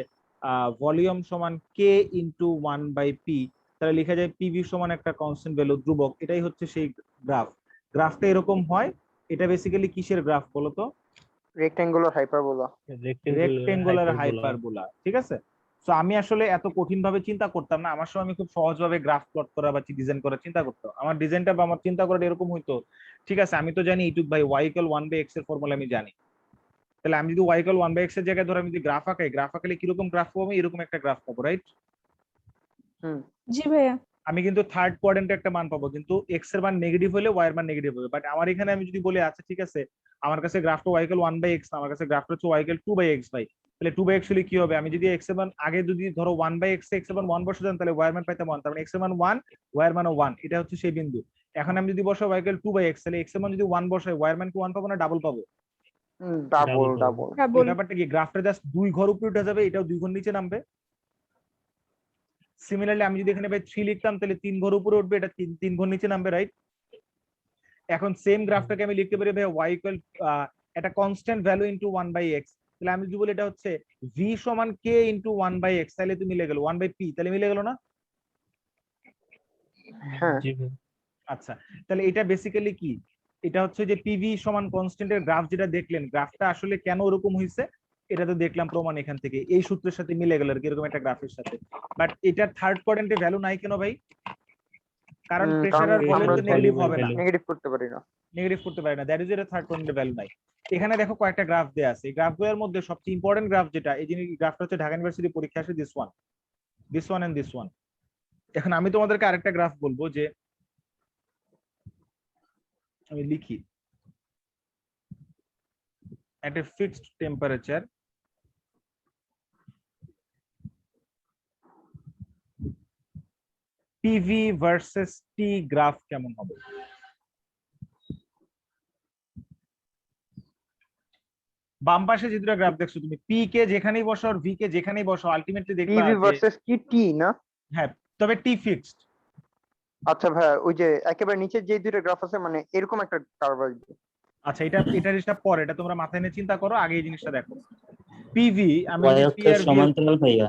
ভলিউম সমান কে ইন্টু 1/p, তাহলে লেখা যায় পিভি সমান একটা কনস্ট্যান্ট ভ্যালু, ধ্রুবক। এটাই হচ্ছে সেই গ্রাফ। গ্রাফটা এরকম হয়। এটা বেসিক্যালি কিসের গ্রাফ বলো তো? Rectangular hyperbola. Rectangular hyperbola. ঠিক আছে, সো আমি আসলে এত কঠিন ভাবে চিন্তা করতাম না, আমার সময় আমি খুব সহজ ভাবে গ্রাফ প্লট করা বা ডিজাইন করা চিন্তা করতাম। আমার ডিজাইনটা বা আমার চিন্তা করাটা এরকম হইতো, ঠিক আছে আমি তো জানি ইটুক বাই ওয়াই ইকুয়াল 1/x এর ফর্মুলা আমি জানি, তাহলে আমি যদি ওয়াই ইকুয়াল 1/x এর জায়গায় ধরে আমি যদি গ্রাফ আঁকাই, গ্রাফ আঁকালে কিরকম গ্রাফ পাবো? এরকম একটা গ্রাফ পাবো, রাইট? জি ভাইয়া। আমি কিন্তু থার্ড কোয়াড্রেন্টে একটা মান পাবো, কিন্তু এক্স এর মান নেগেটিভ হলে ওয়াই এর মান নেগেটিভ হবে। বাট আমার এখানে আমি যদি বলি আচ্ছা ঠিক আছে, আমার কাছে গ্রাফটা ওয়াই ইকুয়াল 1/x না, আমার কাছে গ্রাফটা হচ্ছে ওয়াই ইকুয়াল 2/x ভাই, তাহলে 2/x হলে কি হবে? আমি যদি এক্স এর মান আগে যদি ধরো 1/x এক্স এর মান 1 বসে দেন, তাহলে ওয়াই এর মান পাইতাম 1, তার মানে এক্স এর মান 1, ওয়াই এর মান 1, এটা হচ্ছে সেই বিন্দু। এখন আমি যদি বসাই y ইকুয়াল 2/x, তাহলে x এর মান যদি 1 বসাই y এর মান কি 1 পাবো না ডাবল পাবো? ডাবল Double ডাবল এই ডাবল। ব্যাপারটা কি, গ্রাফটা জাস্ট 2 ঘর উপরে উঠে যাবে, এটাও 2 ঘর নিচে নামবে। সিমিলারলি আমি যদি এখানে ভাই 3 লিখতাম তাহলে 3 ঘর উপরে উঠবে, এটা 3 ঘর নিচে নামবে, রাইট? এখন সেম গ্রাফটাকে আমি লিখতে পারি ভাই y ইকুয়াল একটা কনস্ট্যান্ট ভ্যালু ইনটু 1/x, তাহলে আমি যদি বলি এটা হচ্ছে v সমান k ইনটু 1/x, তাহলে তুমি মিলে গেল 1/p, তাহলে মিলে গেল না? হ্যাঁ জি ভাই। আচ্ছা, তাহলে এটা বেসিক্যালি কি, এটা হচ্ছে যে পিভি সমান কনস্ট্যান্টের গ্রাফ যেটা দেখলেন, গ্রাফটা আসলে কেন ওরকম হয়েছে এটা তো দেখলাম প্রমাণ এখান থেকে, এই সূত্রের সাথে মিলে গেল আর কি, এরকম একটা গ্রাফের সাথে। বাট এটা থার্ড কোয়াড্রেন্টে ভ্যালু নাই কেন ভাই? কারণ প্রেসার আর ভলিউম আমরা তো নেগেটিভ হবে না, নেগেটিভ করতে পারি না। নেগেটিভ করতে পারে না, দ্যাট ইজ এটা থার্ড কোয়াড্রেন্টে ভ্যালু নাই। এখানে দেখো কয়েকটা গ্রাফ দেয়া আছে, এই গ্রাফগুলোর মধ্যে সবচেয়ে ইম্পর্টেন্ট গ্রাফ যেটা, এই জিনিস গ্রাফটা হচ্ছে ঢাকা ইউনিভার্সিটি পরীক্ষা আসে this one and this one. এখন আমি তোমাদেরকে আরেকটা গ্রাফ বলবো, যে আমি লিখি at a fixed temperature PV versus T graph কেমন হবে? বাম পাশে যে দুটো গ্রাফ দেখছো তুমি, P কে যেখানেই বসাও আর V কে যেখানেই বসাও আলটিমেটলি দেখবা পিভি যে ভার্সেস কি টি না? হ্যাঁ, তবে T ফিক্সড। আচ্ছা ভাই, ওই যে একেবারে নিচে যে দুইটা গ্রাফ আছে মানে এরকম একটা কার্ভ আসবে। আচ্ছা, এটা জিনিসটা পরে, এটা তোমরা মাথায় নিয়ে চিন্তা করো, আগে এই জিনিসটা দেখো। PV আমি y যদি P অক্ষের আর V সমান্তরাল ভাইয়া,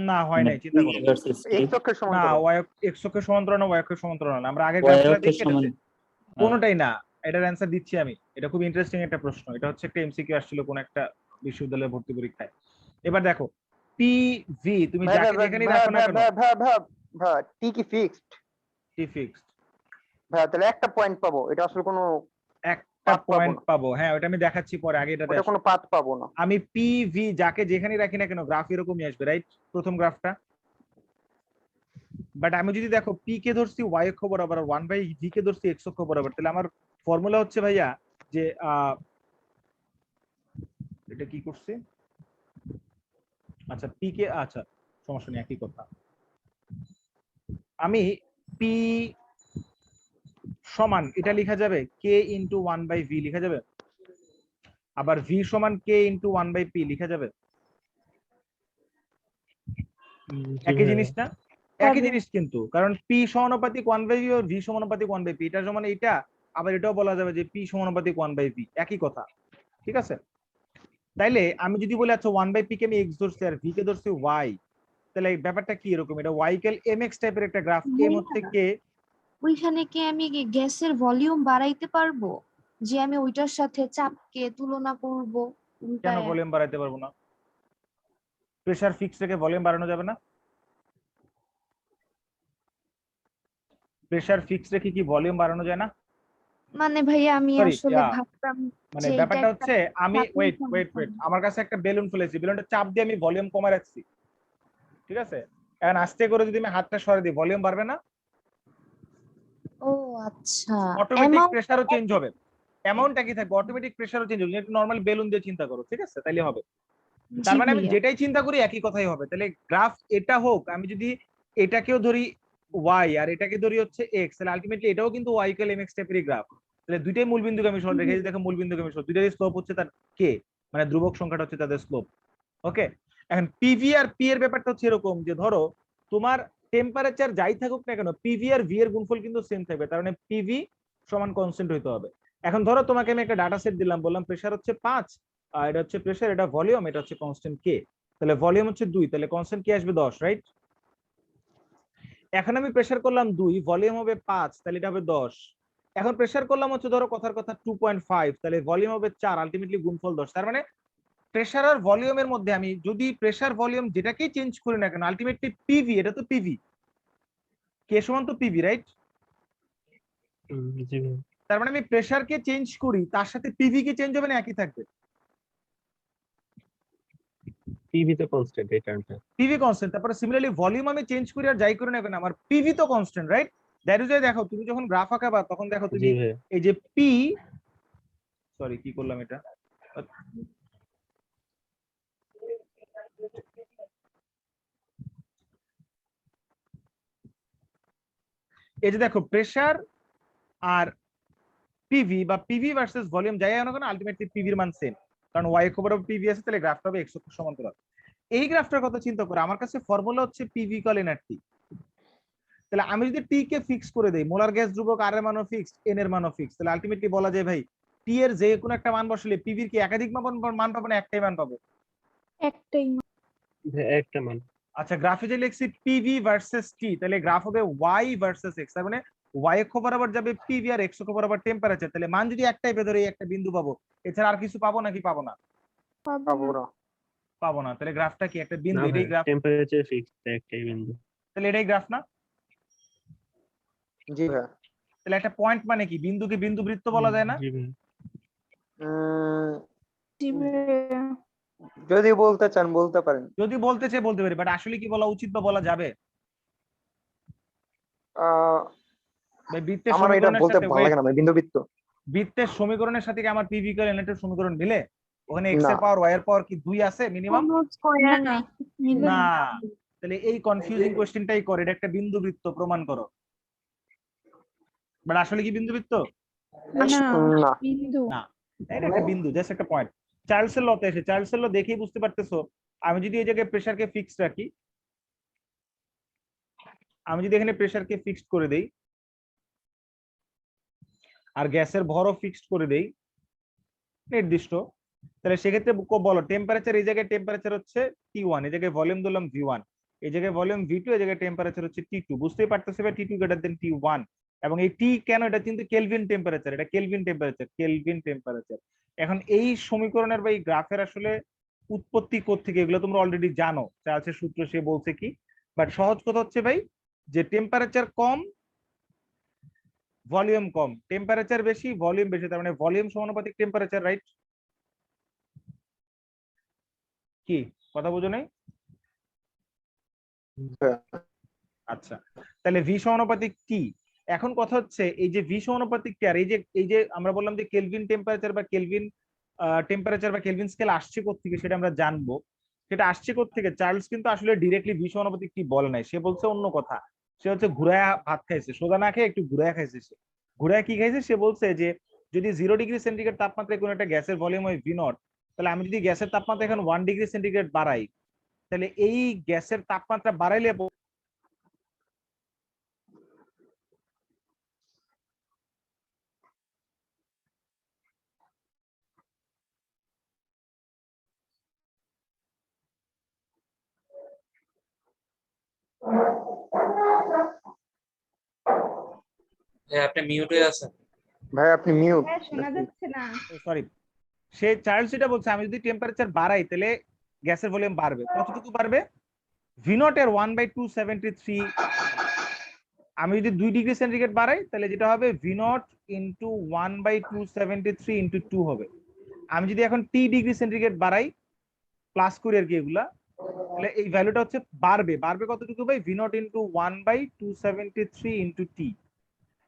না হয় নাই, চিন্তা করো। ভার্সেস এক্স অক্ষের না, সমান্তরাল। x অক্ষের সমান্তরাল না, y অক্ষের সমান্তরাল না, আমরা আগের y গ্রাফগুলো অক্ষের দেখে সমান কোনোটাই না। এটার অ্যান্সার দিচ্ছি আমি, এটা খুব ইন্টারেস্টিং একটা প্রশ্ন, এটা হচ্ছে একটা এমসিকিউ আসছিল কোন একটা বিশ্ববিদ্যালয়ে ভর্তি পরীক্ষায়। এবার দেখো পিভি তুমি ভাই ভাই যাকে ভাই যেখানেই ভাই রাখো না ভাই কেন, ভাই ভাই ভাই ভাই, টি কি ফিক্সড? টি ফিক্সড, ভাই তাহলে একটা পয়েন্ট পাবো, এটা আসলে কোনো একটা পাত পাবো পয়েন্ট না, পাবো। হ্যাঁ, ওটা আমি দেখাচ্ছি পরে, আগে এটা ওটা কোনো পাত পাবো না। আমি পিভি যাকে যেখানেই রাখি না কেন গ্রাফ এরকমই আসবে, রাইট? প্রথম গ্রাফটা। বাট আমি যদি দেখো পি কে ধরছি ওয়াই অক্ষ বরাবর, আর 1/v কে ধরছি এক্স অক্ষ বরাবর, তাহলে আমার ফর্মুলা হচ্ছে ভাইয়া যে এটা কি করছে, আচ্ছা পি কে, আচ্ছা সমস্যা নেই, একই কথা। আমি পি সমান এটা লেখা যাবে কে ইন্টু 1/v লেখা যাবে, আবার ভি সমান কে ইন্টু 1/p লেখা যাবে, জি একই ভাই। জিনিস না? একই হবে। জিনিস কিন্তু, কারণ পি সমানুপাতিক 1/v ও ভি সমানুপাতিক 1/p, এটা সমান এটা, আবার এটাও বলা যাবে যে পি সমানুপাতিক 1/v, একই কথা, ঠিক আছে? তাইলে আমি যদি বলি আচ্ছা 1/p কে আমি এক্স ধরছি আর ভি কে ধরছি ওয়াই, তাহলে এই ব্যাপারটা কি এরকম, এটা ওয়াই কেল এম এক্স টাইপের একটা গ্রাফ, এম হচ্ছে কে। ওইখানে কি আমি গ্যাসের ভলিউম বাড়াইতে পারবো, যে আমি ওইটার সাথে চাপকে তুলনা করব কেন উল্টায়? ভলিউম বাড়াইতে পারবো না? প্রেসার ফিক্স রেখে ভলিউম বাড়ানো যাবে না? প্রেসার ফিক্স রেখে কি ভলিউম বাড়ানো যায় না? মানে ভাইয়া আমি সরি, আসলে ভাবতাম মানে যে এটা ব্যাপারটা একটা হচ্ছে আমি চাপের ওয়েট সমস্যা। আমার কাছে একটা বেলুন ফেলেছি, বেলুনটা চাপ দিয়ে আমি ভলিউম কমে রাখছি, ঠিক আছে? এখন আস্তে করে যদি আমি হাতটা সরে দিই ভলিউম বাড়বে না? ও আচ্ছা, অটোমেটিক অ্যামাউন্ট প্রেসারও চেঞ্জ হবে, অ্যামাউন্ট একই থাকবে, অটোমেটিক প্রেসারও চেঞ্জ হবে, একটু নরমাল বেলুন দিয়ে চিন্তা করো, ঠিক আছে? তাইলে হবে। তার জি মানে আমি ভাইয়া। যেটাই চিন্তা করি একই কথাই হবে। তাহলে গ্রাফ এটা হোক, আমি যদি এটাকেও ধরি ওয়াই আর এটাকে ধরি হচ্ছে এক্স, তাহলে আলটিমেটলি এটাও কিন্তু ওয়াই ইকুয়াল এম এক্স টাইপেরই গ্রাফ। তাহলে দুইটাই মূলবিন্দুকে আমি সরল রেখেছি, দেখো মূলবিন্দুকে আমি সরল, দুইটারই স্লোপ হচ্ছে তার কে, মানে ধ্রুবক সংখ্যাটা হচ্ছে তাদের স্লোপ। ওকে, এখন পিভি আর পি এর ব্যাপারটা হচ্ছে এরকম যে ধরো তোমার টেম্পারেচার যাই থাকুক না কেন, পিভি আর ভি এর গুণফল কিন্তু সেম থাকবে, তার মানে পিভি সমান কনস্ট্যান্ট হইতে হবে। এখন ধরো তোমাকে আমি একটা ডাটা সেট দিলাম, বললাম প্রেসার হচ্ছে 5, আর এটা হচ্ছে প্রেসার, এটা ভলিউম, এটা হচ্ছে কনস্ট্যান্ট কে, তাহলে ভলিউম হচ্ছে 2, তাহলে কনস্ট্যান্ট কে আসবে 10, রাইট? এখন আমি প্রেসার করলাম 2, ভলিউম হবে 5, তাহলে এটা হবে 10। এখন প্রেসার করলাম হচ্ছে ধরো কথার কথা 2.5, তাহলে ভলিউম হবে 4, আলটিমেটলি গুণফল 10। তার মানে প্রেসার আর ভলিউমের মধ্যে আমি যদি প্রেসার ভলিউম যেটাকেই চেঞ্জ করি না কেন, আলটিমেটলি পিভি, এটা তো পিভি, কে সমান তো পিভি, রাইট? জি ভাই। তার মানে আমি প্রেসারকে চেঞ্জ করি, তার সাথে পিভি কে চেঞ্জ হবে না একই থাকবে? পিভি তো কনস্ট্যান্ট এই টার্মটা। পিভি কনস্ট্যান্ট, তারপরে সিমিলারলি ভলিউম আমি চেঞ্জ করি আর যাই করি না কেন, আমার পিভি তো কনস্ট্যান্ট, রাইট? দ্যাট ইজ দেখো তুমি যখন গ্রাফ আঁকাবা তখন দেখো জি তুমি ভাই। এই যে পি, সরি কি করলাম এটা, এই যে দেখো প্রেসার আর পিভি বা পিভি ভার্সেস ভলিউম যাই না কেন আলটিমেটলি পিভির মান সেম, কারণ ওয়াই অক্ষ বরাবর পিভি আছে, তাহলে গ্রাফটা হবে এক্স অক্ষ সমান্তরাল। এই গ্রাফটার কথা চিন্তা করে আমার কাছে ফর্মুলা হচ্ছে পিভি ইকুয়াল এন আর টি। তাহলে আমি যদি টি কে ফিক্স করে দেই, মোলার গ্যাস ধ্রুবক আর এর মানও ফিক্সড, এন এর মানও ফিক্সড, তাহলে আলটিমেটলি বলা যায় ভাই টি এর যে কোনো একটা মান বসলে পিভির কি একাধিক মান পাবো না একটাই মান পাবো? একটাই। একটা মান। আচ্ছা গ্রাফে যে লিখছি পিভি ভার্সেস টি, তাহলে গ্রাফ হবে ওয়াই ভার্সেস এক্স, তার মানে ওয়াই অক্ষ বরাবর যাবে পিভি আর এক্স অক্ষ বরাবর টেম্পারেচার, তাহলে মান যদি একটাই পেয়ে ধরে এই একটা বিন্দু পাবো, এছাড়া আর কিছু পাবো নাকি পাবো না? পাবো না। পাবো না, তাহলে গ্রাফটা কি একটা বিন্দু, না এটাই গ্রাফ, টেম্পারেচার ফিক্সড একটাই বিন্দু। তাহলে এটাই গ্রাফ না? জি ভাই। তাহলে একটা পয়েন্ট মানে কি, বিন্দুকে বিন্দু বৃত্ত বলা যায় না? জি ভাই। জি ভাইয়া। যদি বলতে চান বলতে পারেন। যদি বলতে চাই বলতে পারি, বাট আসলে কি বলা উচিত বা বলা যাবে? আহ, ভাই বৃত্তের আমার এটা সমীকরণের বলতে সাথে ভালো লাগে না ভাই, বিন্দুবৃত্ত। বৃত্তের সমীকরণের সাথে কি আমার পিভি ইকুয়াল এন এর সমীকরণ মিলে? ওখানে এক্স না। এর পাওয়ার ওয়াই এর পাওয়ার কি 2 আছে মিনিমাম? না, মিলে না, না। তাহলে এই কনফিউজিং কোশ্চেনটাই করে, এটা একটা বিন্দু বৃত্ত প্রমাণ করো। বাট আসলে কি বিন্দু বৃত্ত? না, না। বিন্দু। না, এটা একটা বিন্দু, জাস্ট একটা পয়েন্ট। চার্লসের লতে এসে, চার্লসের ল দেখেই বুঝতে পারতেছো, আমি যদি এই জায়গায় প্রেসারকে ফিক্সড রাখি, আমি যদি এখানে প্রেসারকে ফিক্সড করে দেই আর গ্যাসের ভরও ফিক্সড করে দেই নির্দিষ্ট, তাহলে সেক্ষেত্রে বলো টেম্পারেচার, এই জায়গায় টেম্পারেচার হচ্ছে T1, এই জায়গায় ভলিউম দিলাম V1, এই জায়গায় ভলিউম V2, এই জায়গায় টেম্পারেচার হচ্ছে T2, বুঝতেই পারতেছে ভাই T2 গ্রেটার দেন T1। এবং এই টি কেন, এটা কিন্তু কেলভিন টেম্পারেচার, এটা কেলভিন টেম্পারেচার, কেলভিন টেম্পারেচার। এখন এই সমীকরণের বা এই গ্রাফের আসলে উৎপত্তি কোত্থেকে এগুলো তোমরা অলরেডি জানো, চার্লসের সূত্র সে বলছে কি, বাট সহজ কথা হচ্ছে ভাই যে টেম্পারেচার কম ভলিউম কম, টেম্পারেচার বেশি ভলিউম বেশি, তার মানে ভলিউম সমানুপাতিক টেম্পারেচার, রাইট? কি কথা বুঝো নাই? আচ্ছা, তাহলে ভি সমানুপাতিক টি। এখন কথা হচ্ছে এই যে ভি সমানুপাতিক টি আর এই যে আমরা বললাম যে কেলভিন টেম্পারেচার বা কেলভিন টেম্পারেচার বা কেলভিন স্কেল আসছে কোত্থেকে সেটা আমরা জানবো। সেটা আসছে কোত্থেকে, চার্লস কিন্তু আসলে ডিরেক্টলি ভি সমানুপাতিক টি বলে নাই, সে বলছে অন্য কথা। সে হচ্ছে ঘুরায়া ভাত খাইছে, সোজা না খেয়ে একটু ঘুরায়া খাইছে। সে ঘুরায়া কি খাইছে, সে বলছে যে যদি 0 ডিগ্রি সেন্টিগ্রেড তাপমাত্রায় কোনো একটা গ্যাসের ভলিউম হয় ভি নট, তাহলে আমি যদি গ্যাসের তাপমাত্রা এখন 1 ডিগ্রি সেন্টিগ্রেড বাড়াই, তাহলে এই গ্যাসের তাপমাত্রা বাড়াইলে আপনি মিউট হয়ে আছেন। ভাই আপনি মিউট। হ্যাঁ, শোনা যাচ্ছে না। সরি, সে চার্লস যেটা বলছে আমি যদি টেম্পারেচার বাড়াই তাহলে গ্যাসের ভলিউম বাড়বে, কতটুকু বাড়বে? ভি নট এর 1/273। আমি যদি 2 ডিগ্রি সেন্টিগ্রেড বাড়াই তাহলে যেটা হবে ভি নট ইন্টু 1/273 ইন্টু 2 হবে। আমি যদি এখন টি ডিগ্রি সেন্টিগ্রেড বাড়াই প্লাস করি আর কি এগুলা, তাহলে এই ভ্যালুটা হচ্ছে বাড়বে কতটুকু ভাই? ভি নট ইন্টু 1/273 ইন্টু টি।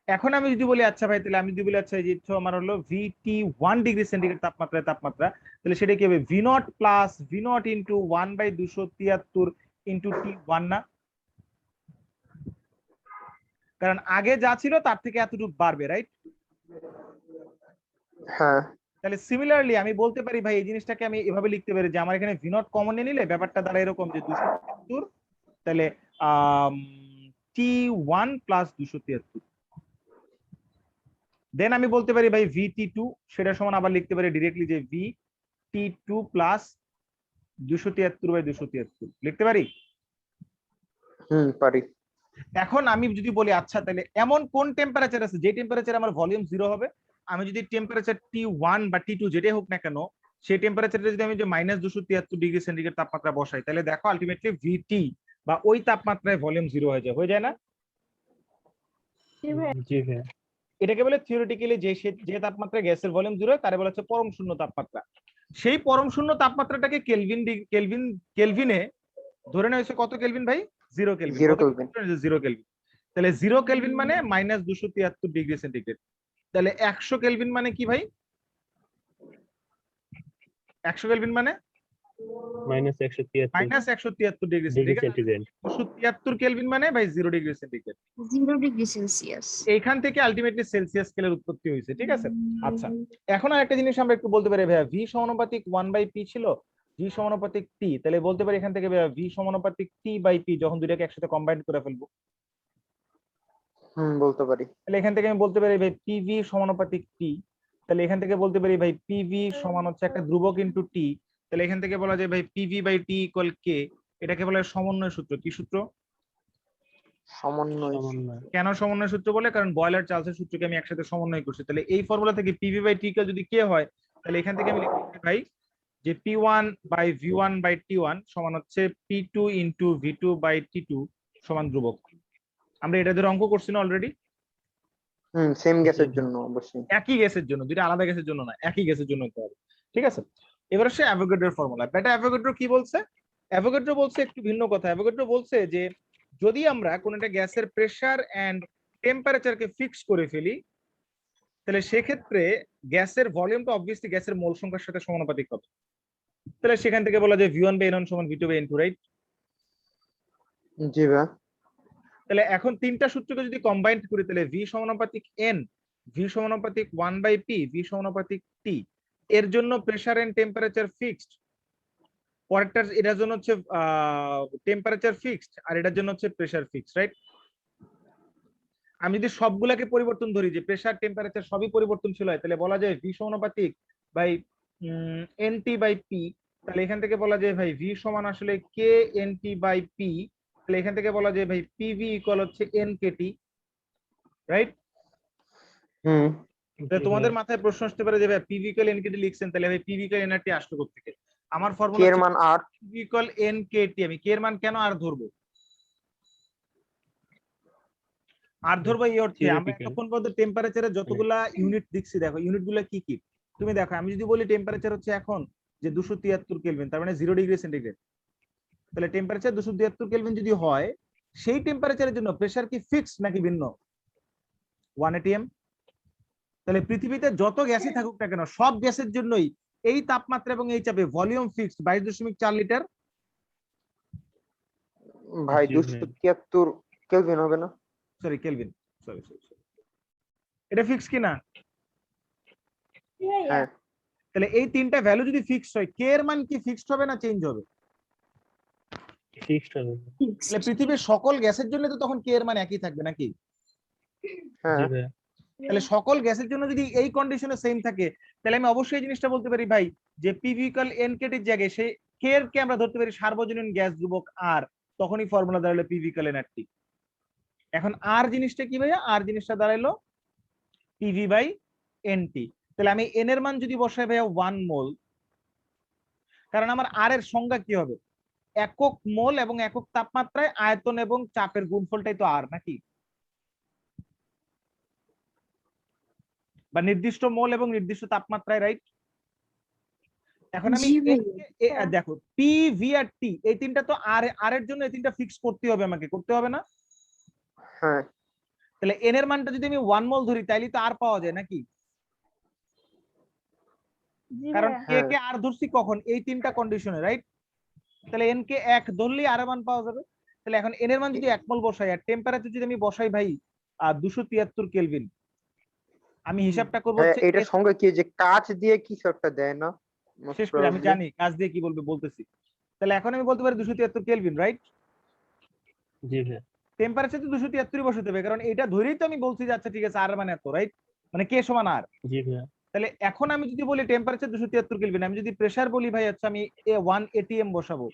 এখন আমি যদি বলি আচ্ছা ভাই, তাহলে আমি যদি বলি আচ্ছা এই যে আমার হলো ভিটি 1 ডিগ্রি সেন্টিগ্রেড তাপমাত্রা, তাহলে সেটা কি হবে? V naught plus V naught into 1/273 into T 1 না? কারণ আগে যা ছিল তার থেকে এতটুকু বাড়বে, রাইট? হ্যাঁ। তাহলে সিমিলারলি আমি বলতে পারি ভাই এই জিনিসটাকে আমি এভাবে লিখতে পারি যে আমার এখানে ভি নট কমন নিলে ব্যাপারটা দ্বারা এরকম যে 273, তাহলে T1 প্লাস 273। দেন আমি বলতে পারি ভাই VT2 সেটা সমান আবার লিখতে পারি ডিরেক্টলি যে VT2 প্লাস 273/273 লিখতে পারি। পারি। এখন আমি যদি বলি আচ্ছা তাহলে এমন কোন টেম্পারেচার আছে যে টেম্পারেচার আমার ভলিউম 0 হবে, আমি যদি টেম্পারেচার T1 বা T2 যেটাই হোক না কেন সেই টেম্পারেচারটা যদি আমি যে -273 ডিগ্রি সেন্টিগ্রেড তাপমাত্রা বসাই, তাহলে দেখো আলটিমেটলি VT বা ওই তাপমাত্রায় ভলিউম 0 হয়ে যায় না? জি ভাই। এটাকে বলে থিওরিটিক্যালি যে তাপমাত্রায় গ্যাসের ভলিউম 0 হয় তারে বলা হচ্ছে পরম শূন্য তাপমাত্রা। সেই পরম শূন্য তাপমাত্রাটাকে কেলভিনে ধরে নেওয়া হয়েছে কত কেলভিন ভাই? 0 কেলভিন। 0 কেলভিন। 0 কেলভিন, তাহলে 0 কেলভিন মানে -273 ডিগ্রি সেন্টিগ্রেড। তাহলে 100 কেলভিন মানে কি ভাই? 100 কেলভিন মানে -173 -173 degree degree centigrade. Centigrade. 273 kelvin মানে ভাই 0 ডিগ্রি সেন্টিগ্রেড। 0 degree Celsius. এইখান থেকে আলটিমেটলি সেলসিয়াস স্কেলের উৎপত্তি হয়েছে, ঠিক আছে? আচ্ছা, এখন আর একটা জিনিস আমরা একটু বলতে পারি ভাইয়া, ভি সমানুপাতিক 1/p ছিল, জি সমানুপাতিক টি, তাহলে বলতে পারি এখান থেকে ভাইয়া ভি সমানুপাতিক টি/পি যখন দুইটাকে একসাথে কম্বাইন করে ফেলবো, বলতে পারি। তাহলে এখান থেকে আমি বলতে পারি ভাই পিভি সমানুপাতিক টি, তাহলে এখান থেকে বলতে পারি ভাই পিভি সমান হচ্ছে একটা ধ্রুবক ইনটু টি, তাহলে এখান থেকে বলা যায় ভাই পিভি/টি ইকুয়াল কে। এটাকে বলা হয় সমন্বয় সূত্র। কি সূত্র? সমন্বয়। কেন সমন্বয় সূত্র বলে? কারণ বয়লার চার্লসের সূত্রকে আমি একসাথে সমন্বয় করছি। তাহলে এই ফর্মুলা থেকে পিভি/টি ইকুয়াল যদি কে হয়, তাহলে এখান থেকে আমি লিখতে পারি ভাই যে P1/V1/T1 সমান হচ্ছে P2 ইনটু V2/T2 সমান ধ্রুবক। আমরা এটা ধরে অঙ্ক করছি না অলরেডি? সেম গ্যাসের জন্য অবশ্যই। একই গ্যাসের জন্য, দুইটা আলাদা গ্যাসের জন্য না, একই গ্যাসের জন্য হতে হবে, ঠিক আছে? এবার আসে অ্যাভোগাড্রোর ফর্মুলা। বেটা অ্যাভোগাড্রো কি বলছে? অ্যাভোগাড্রো বলছে একটু ভিন্ন কথা। অ্যাভোগাড্রো বলছে যে যদি আমরা কোন একটা গ্যাসের প্রেসার এন্ড টেম্পারেচারকে ফিক্স করে ফেলি, তাহলে সেক্ষেত্রে গ্যাসের ভলিউমটা অবভিয়াসলি গ্যাসের মোল সংখ্যার সাথে সমানুপাতিক হবে। তাহলে সেখান থেকে বলা যায় V1/N1 সমান V2/N2, রাইট? জি ভাই। তাহলে এখন তিনটা সূত্রকে যদি কম্বাইন করি, তাহলে V সমানুপাতিক N, V সমানুপাতিক 1/P, V সমানুপাতিক T, এর জন্য প্রেসার এন্ড টেম্পারেচার ফিক্সড, পরেরটার এটার জন্য হচ্ছে টেম্পারেচার ফিক্সড, আর এটার জন্য হচ্ছে প্রেসার ফিক্সড, রাইট? আমি যদি সবগুলাকে পরিবর্তন ধরি, যে প্রেসার টেম্পারেচার সবই পরিবর্তনশীল হয়, তাহলে বলা যায় V সমানুপাতিক বাই NT/P, তাহলে এখান থেকে বলা যায় ভাই V সমান আসলে K NT/P, তাহলে এখান থেকে বলা যায় ভাই PV ইকুয়াল হচ্ছে NKT, রাইট? তাহলে তোমাদের মাথায় প্রশ্ন আসতে পারে যে ভাই PV ইকুয়াল NKT লিখছেন, তাহলে ভাই PV ইকুয়াল NRT আসলো কোথা থেকে? আমার ফর্মুলা কে এর মান আর, PV ইকুয়াল NKT, আমি কে এর মান কেন আর ধরবো? আর ধরবো এই অর্থে আমরা এতক্ষণ পর্যন্ত টেম্পারেচারের যতগুলা ইউনিট দেখছি, দেখো ইউনিটগুলো কি কি তুমি দেখো। আমি যদি বলি টেম্পারেচার হচ্ছে এখন যে 273 কেলভিন, তার মানে 0 ডিগ্রি সেন্টিগ্রেড, তাহলে টেম্পারেচার 273 কেলভিন যদি হয়, সেই টেম্পারেচারের জন্য প্রেসার কি ফিক্সড নাকি ভিন্ন? 1 atm। তাহলে পৃথিবীতে যত গ্যাসই থাকুক না কেন, সব গ্যাসের জন্যই এই তাপমাত্রা এবং এই চাপে ভলিউম ফিক্সড 22.4 লিটার। ভাই 273 কেলভিন হবে না? সরি কেলভিন, সরি, এটা ফিক্স কি না? হ্যাঁ। তাহলে এই তিনটা ভ্যালু যদি ফিক্সড হয়, কে এর মান কি ফিক্সড হবে না চেঞ্জ হবে? ফিক্সড হবে। তাহলে পৃথিবীর সকল গ্যাসের জন্য তো তখন কে এর মান একই থাকবে নাকি? হ্যাঁ। তাহলে সকল গ্যাসের জন্য যদি এই কন্ডিশনে সেম থাকে, তাহলে আমি অবশ্যই এই জিনিসটা বলতে পারি ভাই যে PV ইকুয়াল NKT এর জায়গায় সেই কে এর কে আমরা ধরতে পারি সার্বজনীন গ্যাস ধ্রুবক আর, তখনই ফর্মুলা দাঁড়ালো PV ইকুয়াল NRT। এখন আর জিনিসটা কি ভাইয়া? আর জিনিসটা দাঁড়ালো PV/NT। তাহলে আমি N এর মান যদি বসাই ভাইয়া 1 মোল, কারণ আমার আর এর সংজ্ঞা কি হবে? একক মোল এবং একক তাপমাত্রায় আয়তন এবং চাপের গুণফলটাই তো আর নাকি? বা নির্দিষ্ট মোল এবং নির্দিষ্ট তাপমাত্রায়, রাইট? এখন আমি দেখো PV আর T এই তিনটা তো আর এর জন্য এই তিনটা ফিক্স করতে হবে, আমাকে করতে হবে না? হ্যাঁ। তাহলে N এর মানটা যদি আমি 1 মোল ধরি, তাইলে তো আর পাওয়া যায় নাকি? কারণ কে কে আর ধরছি কখন? এই তিনটা কন্ডিশনে, রাইট? তাহলে N কে 1 ধরলেই আর এর মান পাওয়া যাবে। তাহলে এখন N এর মান যদি 1 মোল বসাই আর টেম্পারেচার যদি আমি বসাই ভাই 273 কেলভিন, আমি হিসাবটা করব হচ্ছে এটা সঙ্গে কি যে কাঁচ দিয়ে কিছু একটা দেয় না? শেষ করে আমি জানি কাজ দিয়ে কি বলবে, বলতেছি। তাহলে এখন আমি বলতে পারি 273 কেলভিন, রাইট? জি ভাই। টেম্পারেচার তো 273 বসাতে হবে, কারণ এটা ধরেই তো আমি বলছি যে আচ্ছা ঠিক আছে আর মানে এত, রাইট? মানে কে সমান আর। জি ভাই। তাহলে এখন আমি যদি বলি টেম্পারেচার 273 কেলভিন, আমি যদি প্রেসার বলি ভাই আচ্ছা আমি 1 atm বসাবো,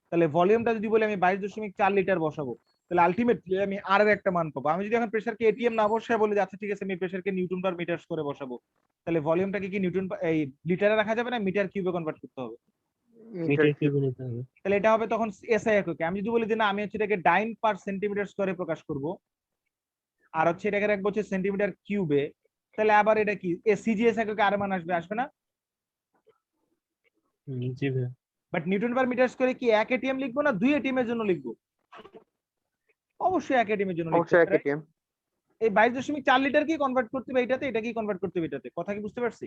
তাহলে ভলিউমটা যদি বলি আমি 22.4 লিটার বসাবো, তাহলে আলটিমেটলি আমি আর এর একটা মান পাবো। আমি যদি এখন প্রেসারকে এটিএম না বসায় বলি যে আচ্ছা ঠিক আছে আমি প্রেসারকে নিউটন পার মিটার করে বসাবো, তাহলে ভলিউমটাকে কি নিউটন এই লিটারে রাখা যাবে না মিটার কিউবে কনভার্ট করতে হবে? মিটার কিউবে নিতে হবে। তাহলে এটা হবে তখন এসআই এককে। আমি যদি বলি যে না আমি হচ্ছে এটাকে ডাইন পার সেন্টিমিটার স্কয়ারে প্রকাশ করব, আর হচ্ছে এটাকে রাখবো হচ্ছে সেন্টিমিটার কিউবে, তাহলে আবার এটা কি সিজিএস এককে আর মান আসবে, আসবে না? জি ভাই। বাট নিউটন পার মিটার স্কয়ারে কি 1 এটিএম লিখবো না 2 এটিএম এর জন্য লিখবো? অবশ্যই 1 এটিএম এর জন্য লিখবো। অবশ্যই 1 এটিএম। এই 22.4 লিটার কি কনভার্ট করতে হবে এটাতে, এটা কি কনভার্ট করতে হবে এটাতে, কথা কি বুঝতে পারছি?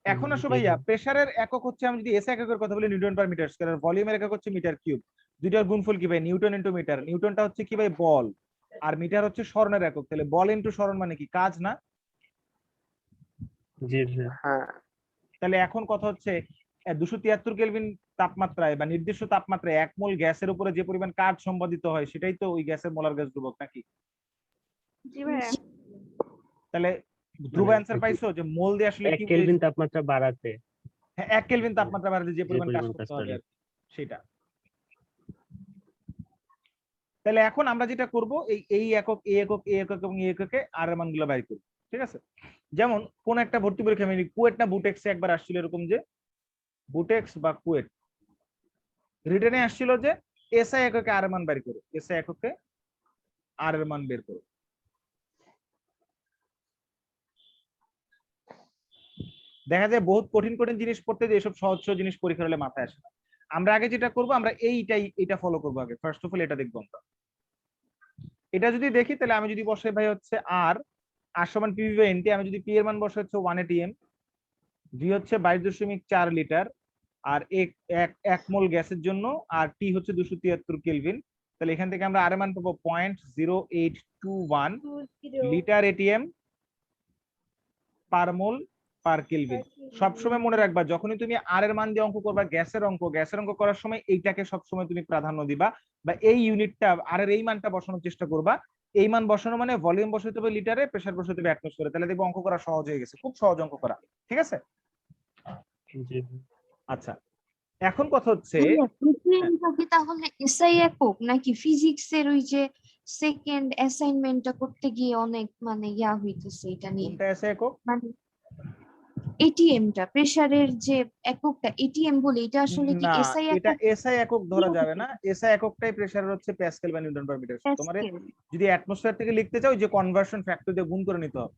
এখন আসো ভাইয়া, প্রেসারের একক হচ্ছে, আমি যদি এসআই এককের কথা বলি নিউটন পার মিটার স্কয়ার, আর ভলিউমের একক হচ্ছে মিটার কিউব। দুইটার গুণফল কি ভাই? Newton into metre. নিউটনটা হচ্ছে কি ভাই? বল। আর মিটার হচ্ছে স্মরণের একক। তাহলে বল ইনটু স্মরণ মানে কি? কাজ না? জি ভাইয়া। হ্যাঁ তাহলে এখন কথা হচ্ছে 273 কেলভিন তাপমাত্রায় বা নির্দিষ্ট তাপমাত্রায় 1 মোল গ্যাসের উপরে যে পরিমাণ কাজ সম্পাদিত হয় সেটাই তো ওই গ্যাসের মোলার গ্যাস ধ্রুবক নাকি? জি ভাইয়া। তাহলে ধ্রুব অ্যান্সার পাইছো যে মোল দিয়ে আসলে 1 কি কেলভিন তাপমাত্রা বাড়াতে হ্যাঁ 1 কেলভিন তাপমাত্রা বাড়াতে যে যে পরিমাণ কাজ পরিমাণ করতে কাজ হবে করে। আর কি, সেটা। তাহলে এখন আমরা যেটা করব, এই একক, এই একক, এই একক এবং এই এককে আর এর মানগুলো বাইর করব, ঠিক আছে? যেমন কোন একটা ভর্তি পরীক্ষা, আমি কুয়েট না বুটেক্সে একবার আসছিল এরকম যে বুটেক্স বা কুয়েট রিটেনে আসছিল যে এসআই এককে আর এর মান বের করো, এসআই এককে আর এর মান বের করো। দেখা যায় বহুত কঠিন কঠিন জিনিস পড়তে যে এসব সহজ সহজ জিনিস পরীক্ষা হলে মাথায় আসে না। আমরা আগে যেটা করব, আমরা এইটা ফলো করবো আগে। ফার্স্ট অফ অল এটা দেখবো আমরা। এটা যদি দেখি তাহলে আমি যদি বসাই ভাই হচ্ছে আর সমান পিভি বাই এনটি, আমি যদি পি এর মান বসাই হচ্ছে 180 এম, ভি হচ্ছে 22.4 লিটার, আর এক মোল গ্যাসের জন্য, আর টি হচ্ছে 273 কেলভিন। তাহলে এখান থেকে আমরা আর এর মান পাবো 0.0821 লিটার এটিএম পার মোল পার কেলভিন। সবসময় মনে রাখবা, যখনই তুমি আর এর মান দিয়ে অঙ্ক করবা, গ্যাসের অঙ্ক করার সময় এইটাকে সবসময় তুমি প্রাধান্য দিবা, বা এই ইউনিটটা আর এর এই মানটা বসানোর চেষ্টা করবা। এই মান বসানো মানে ভলিউম বসাতে হবে লিটারে, প্রেসার বসাতে হবে অ্যাটমসফিয়ারে, তাহলে দেখবো অঙ্ক করা সহজ হয়ে গেছে, খুব সহজ অঙ্ক করা, ঠিক আছে? জি আচ্ছা, এখন কথা হচ্ছে প্রতিদিনটা কি তাহলে এসআই একক নাকি ফিজিক্সের ওই যে সেকেন্ড অ্যাসাইনমেন্টটা করতে গিয়ে অনেক মানে ইয়া হইতেছে এটা নিয়ে, কোনটা আছে একক? মানে এটিএমটা প্রেসারের যে এককটা এটিএম বলে, এটা আসলে কি না, এসআই এটা একক? এসআই একক ধরা যাবে না। এসআই এককটাই প্রেসারের হচ্ছে প্যাসকেল বা নিউটন পার মিটার। তোমার প্যাসকেল। যদি অ্যাটমসফিয়ার থেকে লিখতে চাও, যে কনভার্সন ফ্যাক্টর দিয়ে গুণ করে নিতে হবে,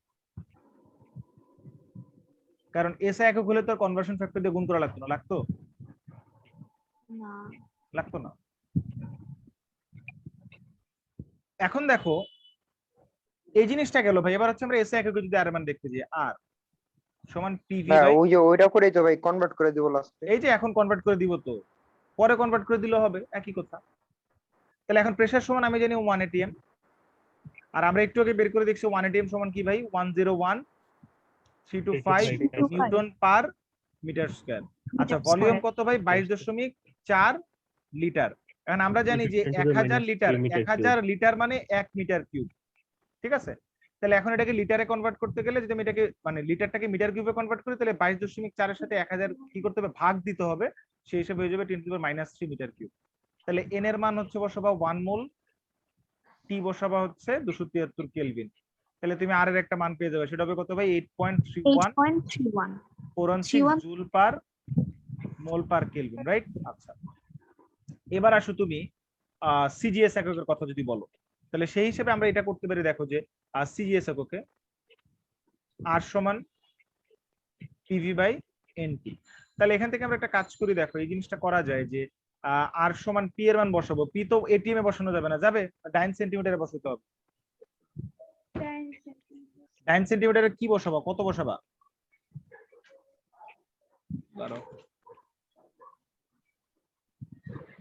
কারণ এসআই একক হলে তো কনভার্সন ফ্যাক্টর দিয়ে গুণ করা লাগতো না, লাগতো? না, লাগতো না। এখন দেখো এই জিনিসটা গেল ভাই, এবার হচ্ছে আমরা এসআই এককে যদি আর এর মান দেখতে যাই, আর সমান পিভি হ্যাঁ বাই, ওই যে ওইটা করেই তো ভাই কনভার্ট করে দিব লাস্টে। এই যে এখন কনভার্ট করে দিব, তো পরে কনভার্ট করে দিলেও হবে, একই কথা। তাহলে এখন প্রেসার সমান আমি জানি 180 এম, আর আমরা একটু আগে বের করে দেখছি 180 এম সমান কি ভাই? 101.325 নিউটন পার মিটার স্কয়ার। আচ্ছা, ভলিউম কত ভাই? 22.4 লিটার। এখন আমরা জানি যে 1000 লিটার, 1000 লিটার মানে 1 মিটার কিউব, ঠিক আছে? তাহলে এখন এটাকে লিটারে কনভার্ট করতে গেলে, যদি আমি এটাকে মানে লিটারটাকে মিটার কিউবে কনভার্ট করি, তাহলে 22.4 এর সাথে 1000 কি করতে হবে? ভাগ দিতে হবে। সেই হিসেবে হয়ে যাবে 10⁻³ মিটার কিউব। তাহলে এন এর মান হচ্ছে বসাবা 1 মোল, টি বসাবা হচ্ছে 273 কেলভিন। তাহলে তুমি আর এর একটা মান পেয়ে যাবে, সেটা হবে কত ভাই? 8.31 416 joule per mole per kelvin, right? আচ্ছা, এবার আসো তুমি সিজিএস এককের কথা যদি বলো, তাহলে সেই হিসেবে আমরা এটা করতে পারি। দেখো যে সিজিএস এককে আর সমান পিভি বাই এনটি। তাহলে এখান থেকে আমরা একটা কাজ করি, দেখো এই জিনিসটা করা যায় যে আর সমান পি এর মান বসাবো। পি তো এটিএম এ বসানো যাবে না, যাবে 9 সেন্টিমিটারে বসাতে হবে। 9 সেন্টিমিটারে কি বসাবা? কত বসাবা?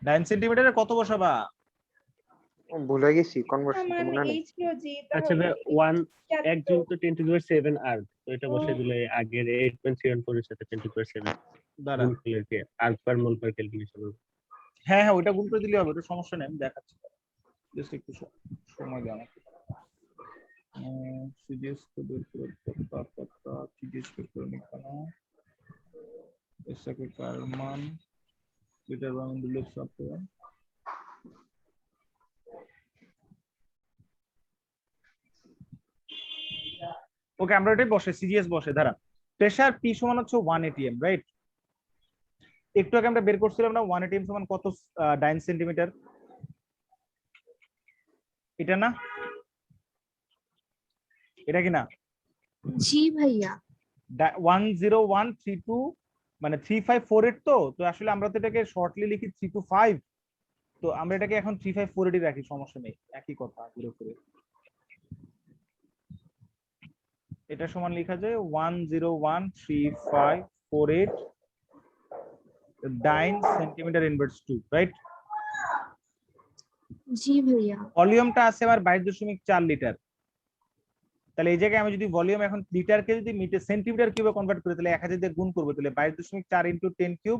9 সেন্টিমিটারে কত বসাবা? ভুলে গেছি কনভার্সন তো মনে নেই। আচ্ছা ভাই 1 জুল তো 10⁻7 আর্ক, তো এটা বসে দিলে আগের 8.314 এর সাথে 10⁻7 দাঁড়া, গুণ করলে কি আর্ক পার মোল পার কেলভিন হিসেবে? হ্যাঁ হ্যাঁ, ওইটা গুণ করে দিলে হবে, ওটা সমস্যা নেই, আমি দেখাচ্ছি, জাস্ট একটু সময় দাও আমাকে। সিজিএস को বের করে কত সিজিএস বের করে নিকানো এসকে কার মান লিটার বাই দিলে সব হবে। ওকে, আমরা এটাই বসে সিজিএস বসে, দাঁড়া। প্রেসার পি সমান হচ্ছে 180 এম, রাইট? একটু আগে আমরা বের করছিলাম না 180 এম সমান কত 9 সেন্টিমিটার, এটা না? এটা কি না? জি ভাইয়া। 10132 মানে 3548, তো তো আসলে আমরা তো এটাকে শর্টলি লিখি 325, তো আমরা এটাকে এখন 3548 রাখি, সমস্যা নেই, একই কথা ঘুরে ফিরে। এটা সমান লেখা যায় 1013548 48 ডাইন সেন্টিমিটার ইনভার্স 2, রাইট? জি ভাইয়া। ভলিউমটা আছে আমার 22.4 লিটার। তাহলে এই জায়গায় আমি যদি ভলিউম এখন লিটারকে যদি সেন্টিমিটার কিউবে কনভার্ট করি, তাহলে 1000 দিয়ে গুণ করবো, তাহলে 22.4 ইন্টু 10 কিউব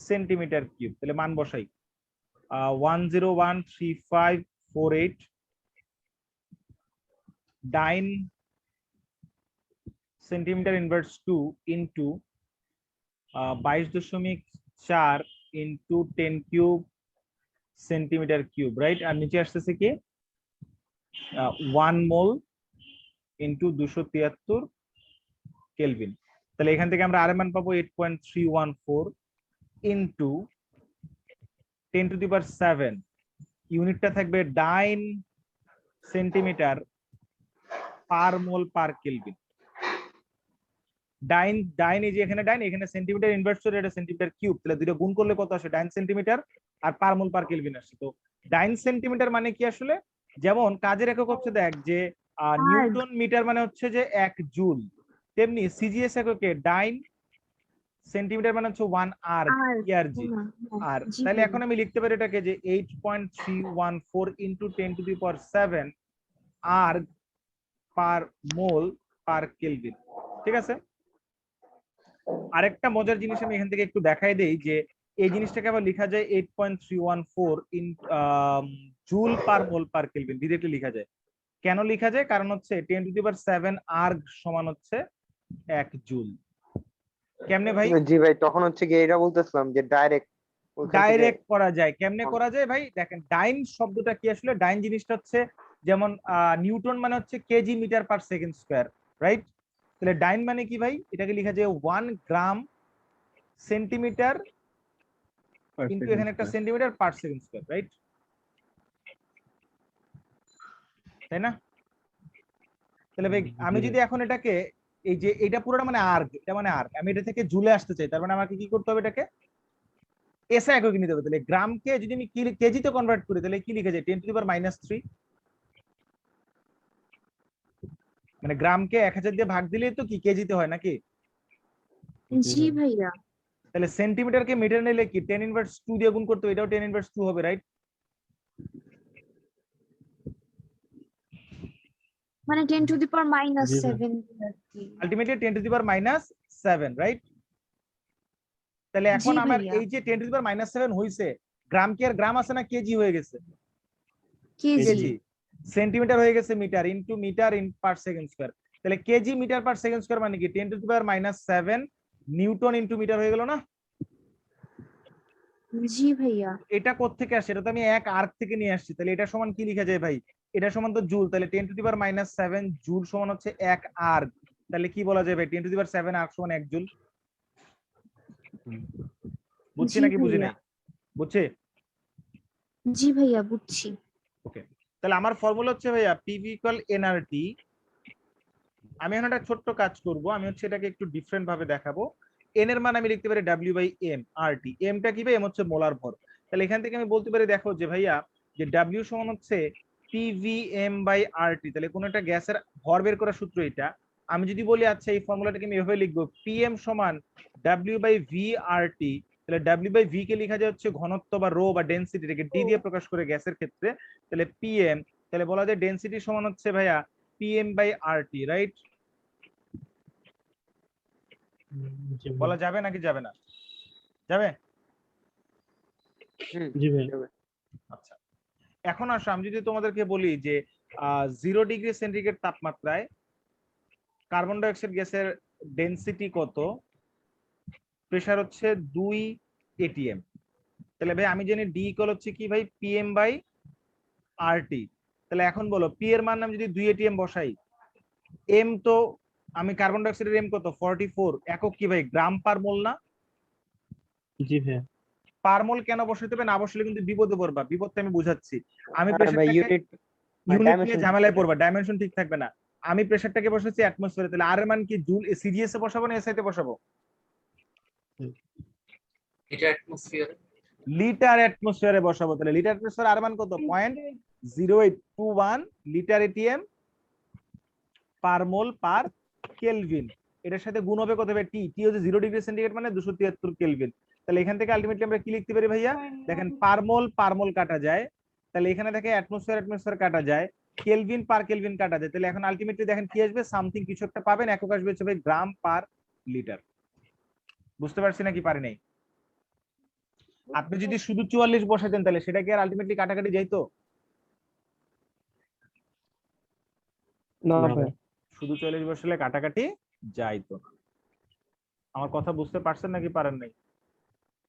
সেন্টিমিটার কিউব। তাহলে মান বসাই 1013548 dyne centimetre inverse 2 into 22.4 into 10 cube centimetre cube, right? আর নিচে আসতেছে কি 1 মোল ইন্টু 273 কেলভিন। তাহলে এখান থেকে আমরা আর মান পাবো 8.314 ইন্টু 10⁻⁷, ইউনিটটা থাকবে ডাইন সেন্টিমিটার পার মোল পার কেলভিন। ডাইন এই যে এখানে ডাইন, এখানে সেন্টিমিটার ইনভার্স করে এটা সেন্টিমিটার কিউব, তাহলে দুটো গুণ করলে কত আসে? ডাইন সেন্টিমিটার আর পার মোল পার কেলভিন আসে। তো ডাইন সেন্টিমিটার মানে কি আসলে, যেমন কাজের একক হচ্ছে দেখ যে নিউটন মিটার মানে হচ্ছে যে 1 জুল, তেমনি সিজিএস এককে ডাইন সেন্টিমিটার মানে হচ্ছে 1 আর্গ, ইআরজি। আর তাহলে এখন আমি লিখতে পারি এটাকে যে 8.314 ইন্টু 10⁷ আর্গ পার মোল পার কেলভিন। ঠিক আছে? আরেকটা মজার জিনিস আমি এখান থেকে একটু দেখাই দেই যে এই জিনিসটাকে আবার লেখা যায় 8.314 in joule per mole per kelvin, directly লেখা যায়। কেন লেখা যায়? কারণ হচ্ছে 10⁷ আর্গ সমান হচ্ছে 1 জুল। কেমনে ভাই? জি ভাই, তখন হচ্ছে কি এটা বলতেছিলাম যে ডাইরেক্ট করা যায়। কেমনে করা যায় ভাই? দেখেন ডাইন শব্দটা কি আসলে, ডাইন জিনিসটা হচ্ছে যেমন নিউটন মানে হচ্ছে KG metre per second square, right? তাহলে ডাইন মানে কি ভাই? এটাকে লেখা যায় 1 গ্রাম সেন্টিমিটার কিন্তু এখানে একটা centimetre per second square, right? তাই না? তাহলে ভাই আমি যদি এখন এটাকে এই যে এটা পুরোটা মানে আর্গ, এটা মানে আর্গ, আমি এটা থেকে জুলে আসতে চাই, তার মানে আমাকে কি করতে হবে? এটাকে এসআই এককে নিতে হবে। তাহলে গ্রামকে যদি আমি কেজিতে কনভার্ট করি তাহলে কি লিখে যায়? 10⁻³ মানে গ্রামকে 1000 দিয়ে ভাগ দিলেই তো কি কেজিতে হয় নাকি? জি ভাইয়া। তাহলে সেন্টিমিটারকে মিটার নিলে কি 10⁻² দিয়ে গুণ করতে হবে, এটাও 10⁻² হবে, রাইট? মানে 10⁻⁷ আলটিমেটলি 10⁻⁷, রাইট? তাহলে এখন জি আমার ভাইয়া। এই যে 10⁻⁷ হইছে, গ্রাম কি আর গ্রাম আছে না কেজি হয়ে গেছে? কেজি। কেজি। সেন্টিমিটার হয়ে গেছে metre, into metre in per second square. তাহলে KG metre per second square মানে কি 10⁻⁷ নিউটন ইনটু মিটার হয়ে গেল না? জি ভাইয়া। এটা কোত্থেকে আসে? এটা তো আমি এক আর্ক থেকে নিয়ে আসছি। তাহলে এটা সমান কি লেখা যায় ভাই? এটা সমান তো জুল। তাহলে 10⁻⁷ জুল সমান হচ্ছে 1 আর্ক। তাহলে কি বলা যায় ভাই? 10⁻⁷ আর্ক সমান 1 জুল। বুঝছি জি নাকি বুঝি ভাইয়া। নাই? বুঝছে? জি ভাইয়া বুঝছি। ওকে, তাহলে আমার ফর্মুলা হচ্ছে ভাইয়া পিভি ইকুয়াল এনআরটি। আমি এখন একটা ছোট্ট কাজ করব, আমি হচ্ছে এটাকে একটু ডিফারেন্ট ভাবে দেখাবো। এন এর মান আমি লিখতে পারি W/m RT। এমটা কি ভাই? এম হচ্ছে মোলার ভর। তাহলে এখান থেকে আমি বলতে পারি দেখো যে ভাইয়া যে W সমান হচ্ছে PVM/RT। তাহলে কোন একটা গ্যাসের ভর বের করার সূত্র এটা। আমি যদি বলি আচ্ছা এই ফর্মুলাটাকে আমি এভাবে লিখবো PM সমান W/V/RT, তাহলে W/V কে লেখা যায় হচ্ছে ঘনত্ব বা রো বা ডেনসিটি, এটাকে ডি দিয়ে প্রকাশ করে গ্যাসের ক্ষেত্রে। তাহলে PM, তাহলে বলা যায় ডেনসিটি সমান হচ্ছে ভাইয়া PM/RT, রাইট? বলা যাবে নাকি যাবে না? যাবে? জি ভাই। আচ্ছা, এখন আসো আমি যদি তোমাদেরকে বলি যে 0°C তাপমাত্রায় কার্বন ডাই অক্সাইড গ্যাসের ডেনসিটি কত, প্রেসার হচ্ছে 2 atm, তাহলে ভাই আমি জানি ডি ইকুয়াল হচ্ছে কি ভাই? PM/RT। তাহলে এখন বলো পি এর মান আমি যদি 2 atm বসাই, এম তো আমি কার্বন ডাই অক্সাইডের এম কত? 44, একক কি ভাই? গ্রাম পার মোল না? জি ভাই। পার মোল কেন বসাতে হবে? না বসলে কিন্তু বিপদে পড়বা, বিপদটা আমি বুঝাচ্ছি। আমি ভাই প্রেসারটাকে ইউনিট ইউনিট নিয়ে dimension ঝামেলায় পড়বা, ডাইমেনশন ঠিক থাকবে না। আমি প্রেসারটাকে বসাচ্ছি অ্যাটমসফিয়ারে, তাহলে আর এর মান কি জুল সিজিএস এ বসাবো না এসআই তে বসাবো? এটা অ্যাটমসফিয়ার। লিটার অ্যাটমসফিয়ারে বসাবো। তাহলে লিটার অ্যাটমসফিয়ার আর মান কত? 0.0821 লিটার এটিএম পার মোল পার কেলভিন। এটার সাথে গুণ হবে কত হবে টি, টি হচ্ছে 0 ডিগ্রি সেন্টিগ্রেড মানে 273 কেলভিন। তাহলে এখান থেকে আলটিমেটলি আমরা কি লিখতে পারি ভাইয়া, দেখেন পার মোল কাটা যায়, তাহলে এখানে দেখে অ্যাটমসফিয়ার কাটা যায়, কেলভিন পার কেলভিন কাটা যায়, তাহলে এখন আলটিমেটলি দেখেন কি আসবে, সামথিং কিছু একটা পাবেন, একক আসবে হচ্ছে ভাই গ্রাম পার লিটার। বুঝতে পারছি নাকি পারি নাই? আপনি যদি শুধু 44 বসাতেন তাহলে সেটা কি আর আলটিমেটলি কাটাকাটি যাইতো? না ভাই। শুধু 44 বসালে কাটাকাটি যাইতো না। আমার কথা বুঝতে পারছেন নাকি পারেন নাই?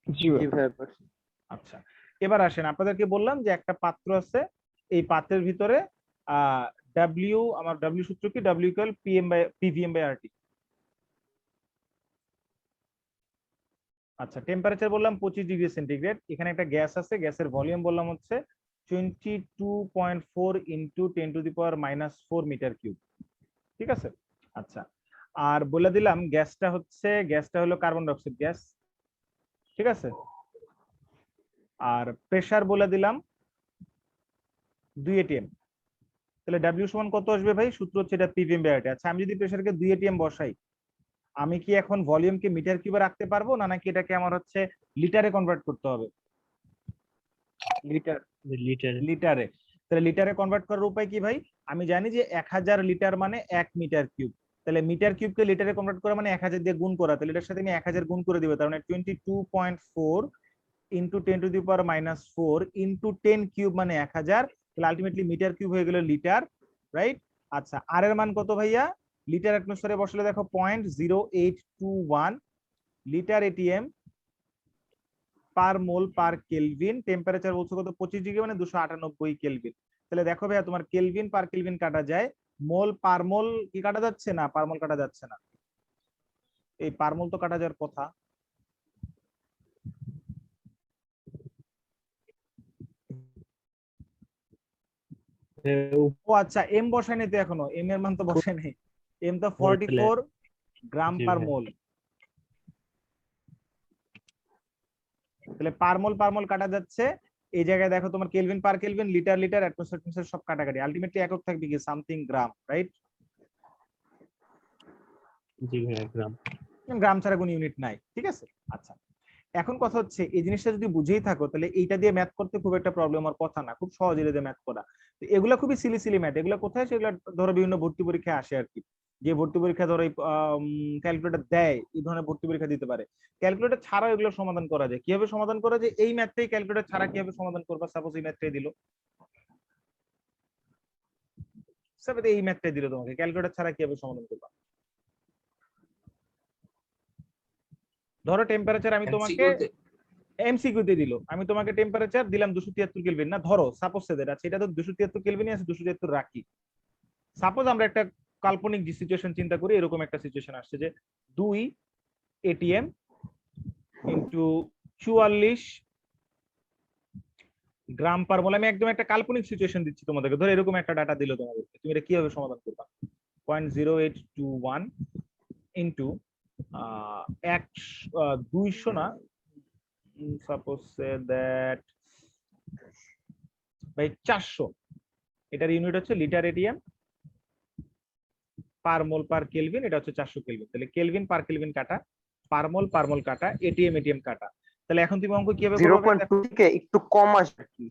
জি ভাইয়া পারছি। আচ্ছা, এবার আসেন, আপনাদেরকে বললাম যে একটা পাত্র আছে, এই পাত্রের ভিতরে ডাব্লিউ, আমার ডাব্লিউ সূত্র কি, ডাব্লিউ ইকুয়াল পিভিএম বাই আরটি। আচ্ছা, টেম্পারেচার বললাম 25 ডিগ্রি সেন্টিগ্রেড, এখানে একটা গ্যাস আছে, গ্যাসের ভলিউম বললাম হচ্ছে 22.4 ইন্টু 10⁻⁻⁴ মিটার কিউব, ঠিক আছে। আচ্ছা, আর বলে দিলাম গ্যাসটা হলো কার্বন ডাইঅক্সাইড গ্যাস, ঠিক আছে। আর প্রেসার বলে দিলাম 2 atm, তাহলে ডাব্লিউ সমান কত আসবে ভাই, সূত্র হচ্ছে এটা পিভিএম বাই আরটি। আচ্ছা, আমি যদি প্রেসারকে 2 atm বসাই, আমি কি এখন ভলিউমকে মিটার কিউবে রাখতে পারবো না, নাকি এটাকে আমার হচ্ছে লিটারে কনভার্ট করতে হবে? লিটারে। তাহলে লিটারে কনভার্ট করার উপায় কি ভাই, আমি জানি যে 1000 লিটার মানে 1 মিটার কিউব, তাহলে মিটার কিউবকে লিটারে কনভার্ট করা মানে 1000 দিয়ে গুণ করা, তাহলে এটার সাথে আমি 1000 গুণ করে দিব, তার মানে 22.4 ইন্টু 10⁻⁴ ইন্টু 10 কিউব মানে 1000, তাহলে আলটিমেটলি মিটার কিউব হয়ে গেল লিটার, রাইট। আচ্ছা, আর এর মান কত ভাইয়া, লিটার অ্যাটমসফিয়ারে বসালে দেখো 0.0821 লিটার এটিএম পার মোল পার কেলভিন। টেম্পারেচার বলছো কত, 25 ডিগ্রি মানে 298 কেলভিন। তাহলে দেখো ভাইয়া তোমার কেলভিন পার কেলভিন কাটা যায়, মোল পার মোল কি কাটা যাচ্ছে না, পার মোল কাটা যাচ্ছে না, এই পার মোল তো কাটা যাওয়ার কথা। ও আচ্ছা, এম বসাই নাই তো এখনো, এম এর মান তো বসাই নাই, এম তো 44 গ্রাম পার মোল, তাহলে পার মোল কাটা যাচ্ছে, এই জায়গায় দেখো তোমার kelvin per kelvin, litre litre, atmosphere সব কাটাকাটি, আলটিমেটলি একক থাকবে কি, সামথিং গ্রাম, রাইট। জি ভাই, গ্রাম। গ্রাম ছাড়া কোনো ইউনিট নাই, ঠিক আছে। আচ্ছা, এখন কথা হচ্ছে এই জিনিসটা যদি বুঝেই থাকো তাহলে এইটা দিয়ে ম্যাথ করতে খুব একটা প্রবলেম আর কথা না, খুব সহজ এটা দিয়ে ম্যাথ করা। তো এগুলা খুবই সিলি ম্যাথ, এগুলো কোথায়, সেগুলো ধরো বিভিন্ন ভর্তি পরীক্ষায় আসে আর কি, যে ভর্তি পরীক্ষা ধরো ক্যালকুলেটর দেয়, এই ধরনের ভর্তি পরীক্ষা দিতে পারে। ক্যালকুলেটর ছাড়া এগুলো সমাধান করা যায়, কিভাবে সমাধান করা যায়, এই ম্যাথটাই ক্যালকুলেটর ছাড়া কিভাবে সমাধান করবা, সাপোজ এই ম্যাথটাই দিল, এই ম্যাথটাই দিল তোমাকে, ক্যালকুলেটর ছাড়া কিভাবে সমাধান করবা। ধরো টেম্পারেচার আমি তোমাকে এমসিকিউ তে দিল, আমি তোমাকে টেম্পারেচার দিলাম 273 কেলভিন, না ধরো সাপোজ সেটা আছে, এটা তো 273 কেলভিনই আছে, 273 রাখি। সাপোজ আমরা একটা কাল্পনিক যে সিচুয়েশন চিন্তা করি, এরকম একটা সিচুয়েশন আসছে যে 2 এটিএম ইনটু 44 গ্রাম পার মোল, আমি একদম একটা কাল্পনিক সিচুয়েশন দিচ্ছি তোমাদেরকে, ধরো এরকম একটা ডাটা দিল তোমাদেরকে, তুমি এটা কিভাবে সমাধান করবা, 0.0821 ইনটু 200 না, suppose say that by 400, এটার ইউনিট হচ্ছে লিটার এটিএম পার মোল পার কেলভিন, এটা হচ্ছে 400 কেলভিন, তাহলে কেলভিন পার কেলভিন কাটা, পার মোল কাটা, এটিএম কাটা। তাহলে এখন তুমি অঙ্ক কিভাবে করবে, 0.2 থেকে একটু কম আসবে কি,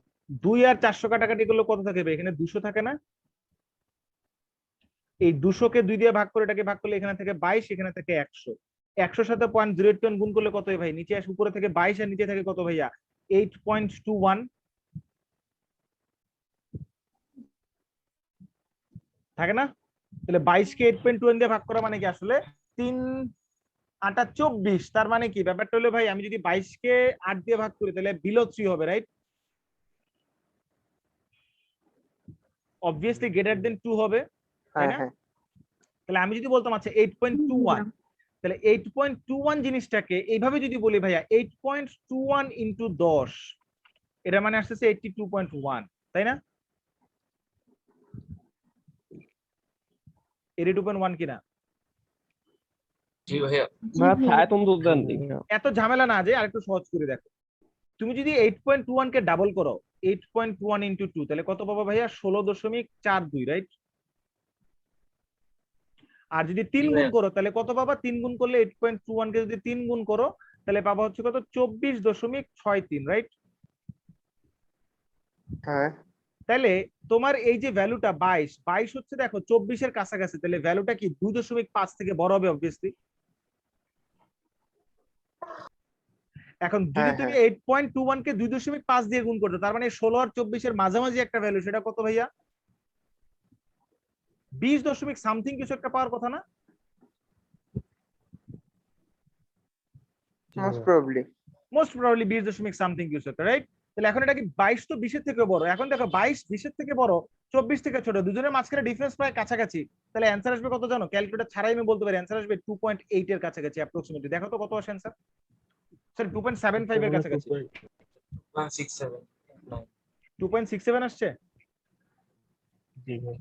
2 আর 400 কাটাকাটি করলে কত থাকে, এখানে 200 থাকে না, এই 200 কে 2 দিয়ে ভাগ করে এটাকে ভাগ করলে এখানে থেকে 22, এখানে থেকে 100, 100 সাথে 0.08 গুণ করলে কত হয় ভাই, নিচে আসে, উপরে থেকে 22 আর নিচে থেকে কত ভাইয়া 8.21 থাকে না, তাহলে 22 কে 8.21 দিয়ে ভাগ করা মানে কি আসলে 3 8 24, তার মানে কি ব্যাপারটা হলো ভাই, আমি যদি 22 কে 8 দিয়ে ভাগ করি তাহলে বিলো 3 হবে, রাইট, অবভিয়াসলি গ্রেটার দেন 2 হবে, তাই না? তাহলে আমি যদি বলতাম আচ্ছা 8.21, তাহলে 8.21 জিনিসটাকে এইভাবে যদি বলি ভাইয়া 8.21 ইনটু 10, এটা মানে আসছে 82.1, তাই না? 82.1 কিনা? জি ভাইয়া। এত ঝামেলা না, যে আরেকটু সহজ করে দেখো, তুমি যদি 8.21 কে ডাবল করো, 8.21 ইনটু 2, তাহলে কত পাবো ভাইয়া, 16.42, রাইট। আর যদি 3 গুণ করো তাহলে কত পাবা? 3 গুণ করলে 8.21 কে যদি 3 গুণ করো তাহলে পাবা হচ্ছে কত? 24.63, রাইট? হ্যাঁ তাহলে তোমার এই যে ভ্যালুটা 22 হচ্ছে দেখো 24 এর কাছাকাছি, তাহলে ভ্যালুটা কি 2.5 থেকে বড় হবে অবভিয়াসলি। এখন যদি হ্যাঁ তুমি হ্যাঁ 8.21 কে 2.5 দিয়ে গুণ করছো, তার মানে 16 আর 24 এর মাঝামাঝি একটা ভ্যালু, সেটা কত ভাইয়া? 20 দশমিক সামথিং কিছু একটা পাওয়ার কথা না? Most probably. মোস্ট প্রবাবলি 20 দশমিক সামথিং কিছু একটা, রাইট? তাহলে এখন এটা কি 22 তো 20 এর থেকে বড়। এখন দেখো 22 20 এর থেকে বড়, 24 থেকে ছোট, দুজনের মাঝখানে ডিফারেন্স প্রায় কাছাকাছি। তাহলে অ্যান্সার আসবে কত জানো? ক্যালকুলেটর ছাড়াই আমি বলতে পারি অ্যান্সার আসবে 2.8 এর কাছাকাছি অ্যাপ্রক্সিমেটলি। দেখো তো কত আসে অ্যান্সার? সরি 2.75 এর কাছাকাছি। 167 2.67 আসছে। জি ভাই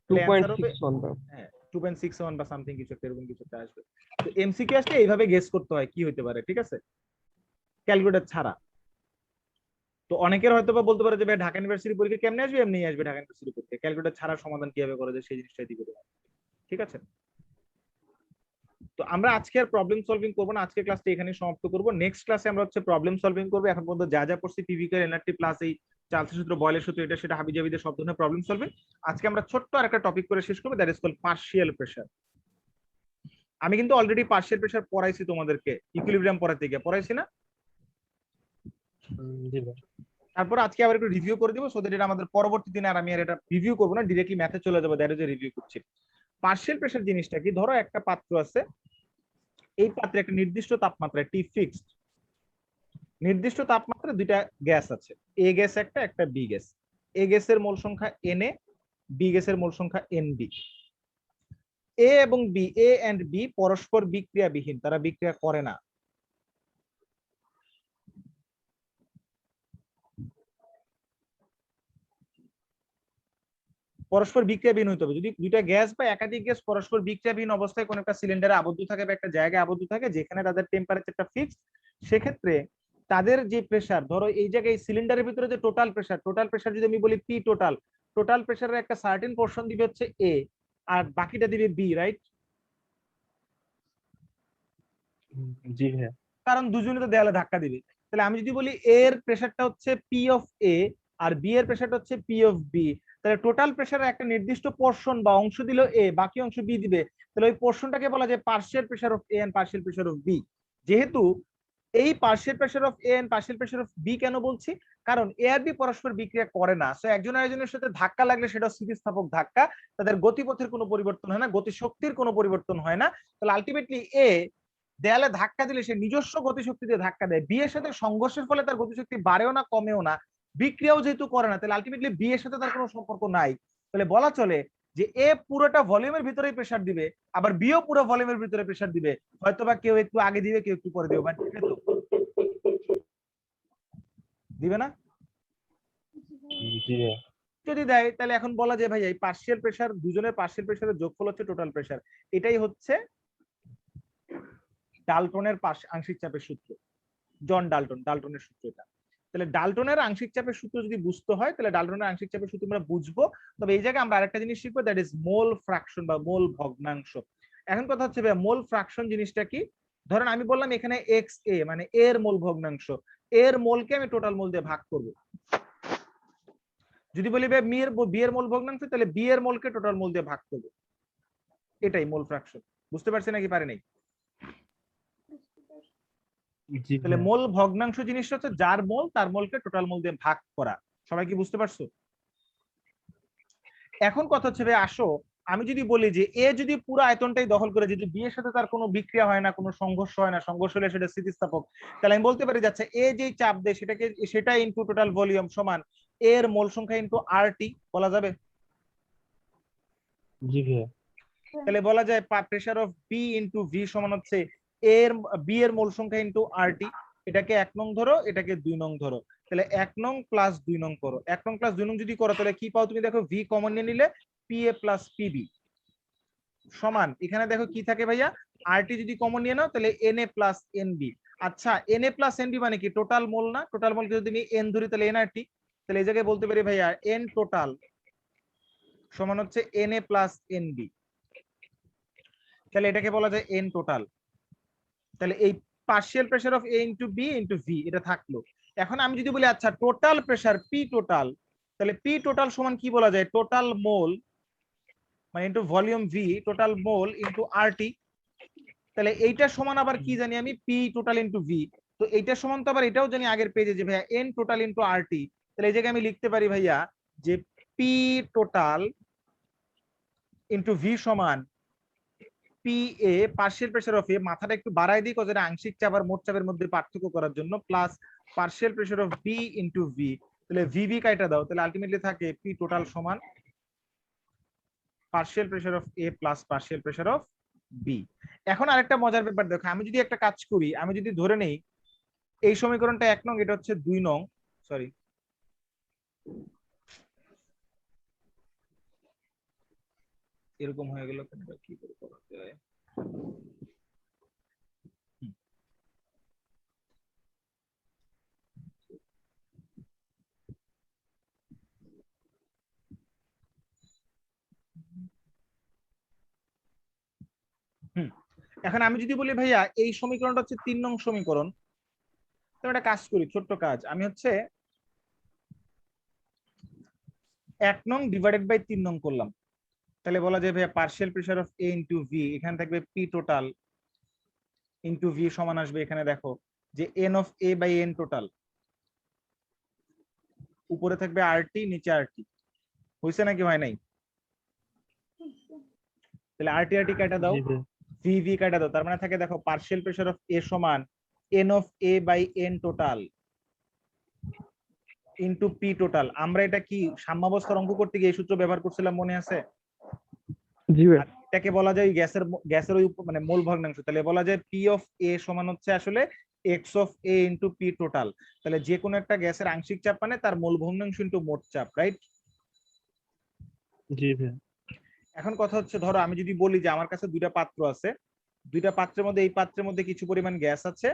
তাহলে অ্যান্সার হবে 2.61 হ্যাঁ 2.61 বা সামথিং কিছু একটা, এরকম কিছু একটা আসবে। তো এমসিকিউ আসলে এইভাবে গেস করতে হয় কি হতে পারে, ঠিক আছে, ক্যালকুলেটর ছাড়া। তো অনেকের হয়তো বা বলতে পারে যে ভাই ঢাকা ইউনিভার্সিটি পরীক্ষা কেমনে আসবে, এমনি আসবে ঢাকা ইউনিভার্সিটি পরীক্ষা, ক্যালকুলেটর ছাড়া সমাধান কিভাবে করা যায় সেই জিনিসটাই দিবে, ঠিক আছে। তো আমরা আজকে আর প্রবলেম সলভিং করবো না, আজকে ক্লাসটা এখানে সমাপ্ত করবো। নেক্সট ক্লাসে আমরা হচ্ছে প্রবলেম সলভিং করবো। এখন পর্যন্ত যা যা পড়ছি পিভিকার, এনআরটি প্লাস এই চার্লসের সূত্র, বয়েলের সূত্র, এটা সেটা হাবিজাবিদের সব ধরনের প্রবলেম সলভিং। আজকে আমরা ছোট্ট আর একটা টপিক করে শেষ করবো, that is called partial pressure. আমি কিন্তু অলরেডি পার্শিয়াল প্রেসার পড়াইছি তোমাদেরকে, ইকুইলিব্রিয়াম পড়াতে গিয়ে পড়াইছি না? জি ভাই তারপর আজকে আবার একটু রিভিউ করে দিব, সো দ্যাট এটা আমাদের পরবর্তী দিনে আর আমি আর এটা রিভিউ করবো না, ডিরেক্টলি ম্যাথে চলে যাবো, দ্যাট ইজ রিভিউ করছি। পার্শিয়াল প্রেসার জিনিসটা কি? ধরো একটা পাত্র আছে, এই পাত্রে একটা নির্দিষ্ট তাপমাত্রা টি ফিক্সড, নির্দিষ্ট তাপমাত্রা দুইটা গ্যাস আছে, এ গ্যাস একটা, একটা বি গ্যাস। এ গ্যাসের মোল সংখ্যা Na, বি গ্যাসের মোল সংখ্যা Nb। এ এবং বি, এ এন্ড বি পরস্পর বিক্রিয়াবিহীন, তারা বিক্রিয়া করে না। পরস্পর বিক্রিয়াবিহীন হতে হবে। যদি দুইটা গ্যাস বা একাধিক গ্যাস পরস্পর বিক্রিয়াবিহীন অবস্থায় কোনো একটা সিলিন্ডারে আবদ্ধ থাকে বা একটা জায়গায় আবদ্ধ থাকে যেখানে তাদের টেম্পারেচারটা ফিক্সড, সেক্ষেত্রে তাদের যে প্রেসার, ধরো এই জায়গায় সিলিন্ডারের ভিতরে যে টোটাল প্রেসার যদি আমি বলি পি টোটাল, টোটাল প্রেসারের একটা সার্টেন পোর্শন দিবে হচ্ছে এ, আর বাকিটা দিবে বি, রাইট? জি ভাই কারণ দুজনে তো দেয়ালে ধাক্কা দিবে। তাহলে আমি যদি বলি এ এর প্রেসারটা হচ্ছে পি অফ এ আর বি এর প্রেসারটা হচ্ছে পি অফ বি, তাহলে টোটাল প্রেসারের একটা নির্দিষ্ট পোর্শন বা অংশ দিল এ, বাকি অংশ বি দিবে, তাহলে ওই পোর্শনটাকে বলা যায় partial pressure of A and partial pressure of B. যেহেতু এই partial pressure of A and partial pressure of B কেন বলছি, কারণ এ আর বি পরস্পর বিক্রিয়া করে না, সো একজন আরেকজনের সাথে ধাক্কা লাগলে সেটা স্থিতিস্থাপক ধাক্কা, তাদের গতিপথের কোনো পরিবর্তন হয় না, গতিশক্তির কোনো পরিবর্তন হয় না। তাহলে আলটিমেটলি এ দেয়ালে ধাক্কা দিলে সে নিজস্ব গতিশক্তি দিয়ে ধাক্কা দেয়, বি এর সাথে সংঘর্ষের ফলে তার গতিশক্তি বাড়েও না কমেও না, বিক্রিয়াও যেহেতু করে না, তাহলে আলটিমেটলি বি এর সাথে তার কোনো সম্পর্ক নাই। তাহলে বলা চলে যে এ পুরোটা ভলিউমের ভিতরেই প্রেসার দিবে, আবার বিও পুরো ভলিউমের ভিতরে প্রেসার দিবে, হয়তোবা কেউ একটু আগে দিবে কেউ একটু পরে দিবে, বাট দিবে না। জি ভাই যদি দেয় তাহলে এখন বলা যায় ভাই এই পার্শিয়াল প্রেসার, দুজনের পার্শিয়াল প্রেসারের যোগফল হচ্ছে টোটাল প্রেসার। এটাই হচ্ছে ডাল্টনের আংশিক চাপের সূত্র, জন ডাল্টনের সূত্র এটা। তাহলে ডাল্টনের আংশিক চাপের সূত্র যদি বুঝতে হয় তাহলে ডাল্টনের আংশিক চাপের সূত্র আমরা বুঝবো। তবে এই জায়গায় আমরা আরেকটা জিনিস শিখবো, দ্যাট ইজ মোল ফ্র্যাকশন বা মোল ভগ্নাংশ। এখন কথা হচ্ছে ভাই মোল ফ্র্যাকশন জিনিসটা কি? ধরেন আমি বললাম এখানে এক্স এ মানে এর মোল ভগ্নাংশ, এর মোলকে আমি টোটাল মোল দিয়ে ভাগ করব। যদি বলি ভাই বি এর মোল ভগ্নাংশ, তাহলে বি এর মোলকে টোটাল মোল দিয়ে ভাগ করব, এটাই মোল ফ্র্যাকশন। বুঝতে পারছেন নাকি পারে নাই? জি তাহলে ভাই মোল ভগ্নাংশ জিনিসটা হচ্ছে যার মোল তার মোলকে টোটাল মোল দিয়ে ভাগ করা। সবাই কি বুঝতে পারছো? এখন কথা হচ্ছে ভাই আসো আমি যদি বলি যে এ যদি পুরো আয়তনটাই দখল করে, যদি বি এর সাথে তার কোনো বিক্রিয়া হয় না, কোনো সংঘর্ষ হয় না, সংঘর্ষ হলে সেটা স্থিতিস্থাপক, তাহলে আমি বলতে পারি যাচ্ছে এ যেই চাপ দেয় সেটা ইনটু টোটাল ভলিউম সমান এর মোল সংখ্যা ইনটু আর টি, বলা যাবে? জি ভাই তাহলে বলা যায় pressure of B into V সমান হচ্ছে এর বি এর মোল সংখ্যা ইনটু আর টি। এটাকে 1 নং ধরো, এটাকে 2 নং ধরো, তাহলে 1 নং প্লাস 2 নং করো। 1 নং প্লাস 2 নং যদি করো তাহলে কি পাও তুমি? দেখো ভি কমন নিয়ে নিলে পি এ প্লাস পিবি সমান, এখানে দেখো কি থাকে ভাইয়া, আর টি যদি কমন নিয়ে নাও তাহলে N A plus N B. আচ্ছা N A plus N B মানে কি? টোটাল মোল না? টোটাল মোল যদি আমি এন ধরি তাহলে এন আর টি, তাহলে এই জায়গায় বলতে পারি ভাইয়া এন টোটাল সমান হচ্ছে N A plus N B. তাহলে এটাকে বলা যায় এন টোটাল। তাহলে এই partial pressure of A into B into V এটা থাকলো। এখন আমি যদি বলি আচ্ছা টোটাল প্রেসার পি টোটাল, তাহলে পি টোটাল সমান কি বলা যায়, টোটাল মোল মানে into volume V total mole into RT. তাহলে এইটা সমান আবার কি জানি আমি, পি টোটাল ইন্টু ভি। তো এইটা সমান তো আবার এটাও জানি আগের পেজে যে ভাইয়া এন টোটাল ইন্টু আরটি। তাহলে এই জায়গায় আমি লিখতে পারি ভাইয়া যে পি টোটাল ইন্টু ভি সমান P A partial pressure of A, মাথাটা একটু বাড়াই দিই কারণ আংশিক চাপ আর মোট চাপের মধ্যে পার্থক্য করার জন্য, plus partial pressure of B into V. তাহলে ভিবি কাইটা দাও, তাহলে আলটিমেটলি থাকে পি টোটাল সমান partial pressure of A plus partial pressure of B. এখন আরেকটা মজার ব্যাপার দেখো, আমি যদি একটা কাজ করি, আমি যদি ধরে নেই এই সমীকরণটা 1 নং, এটা হচ্ছে 2 নং, সরি এরকম হয়ে গেল কেন, কি করে করা যায়? এখন আমি যদি বলি ভাইয়া এই সমীকরণটা হচ্ছে 3 নং সমীকরণ, তো একটা কাজ করি, ছোট্ট কাজ, আমি হচ্ছে 1 নং ডিভাইডেড বাই 3 নং করলাম। তাহলে বলা যায় ভাইয়া partial pressure of A into V, এখানে থাকবে পি টোটাল ইন্টু ভি সমান আসবে এখানে দেখো যে N of A by N total, উপরে থাকবে আরটি নিচে আরটি। হয়েছে নাকি হয় নাই? তাহলে আরটি আরটি কাটা দাও, জি ভাইয়া। ভি ভি কাটা দাও, তার মানে থাকে দেখো পার্শিয়াল প্রেসার অফ এ সমান N of A by N total into P total. আমরা এটা কি সাম্যাবস্থার অঙ্ক করতে গিয়ে এই সূত্র ব্যবহার করছিলাম, মনে আছে? জি ভাইয়া। আর এটাকে বলা যায় গ্যাসের ওই মানে মোল ভগ্নাংশ। তাহলে বলা যায় পি অফ এ সমান হচ্ছে আসলে x of A into P total. তাহলে যে কোনো একটা গ্যাসের আংশিক চাপ মানে তার মোল ভগ্নাংশ ইন্টু মোট চাপ, রাইট? জি ভাইয়া। এখন কথা হচ্ছে ধরো আমি যদি বলি যে আমার কাছে দুইটা পাত্র আছে, দুইটা পাত্রের মধ্যে এই পাত্রের মধ্যে কিছু পরিমাণ গ্যাস আছে,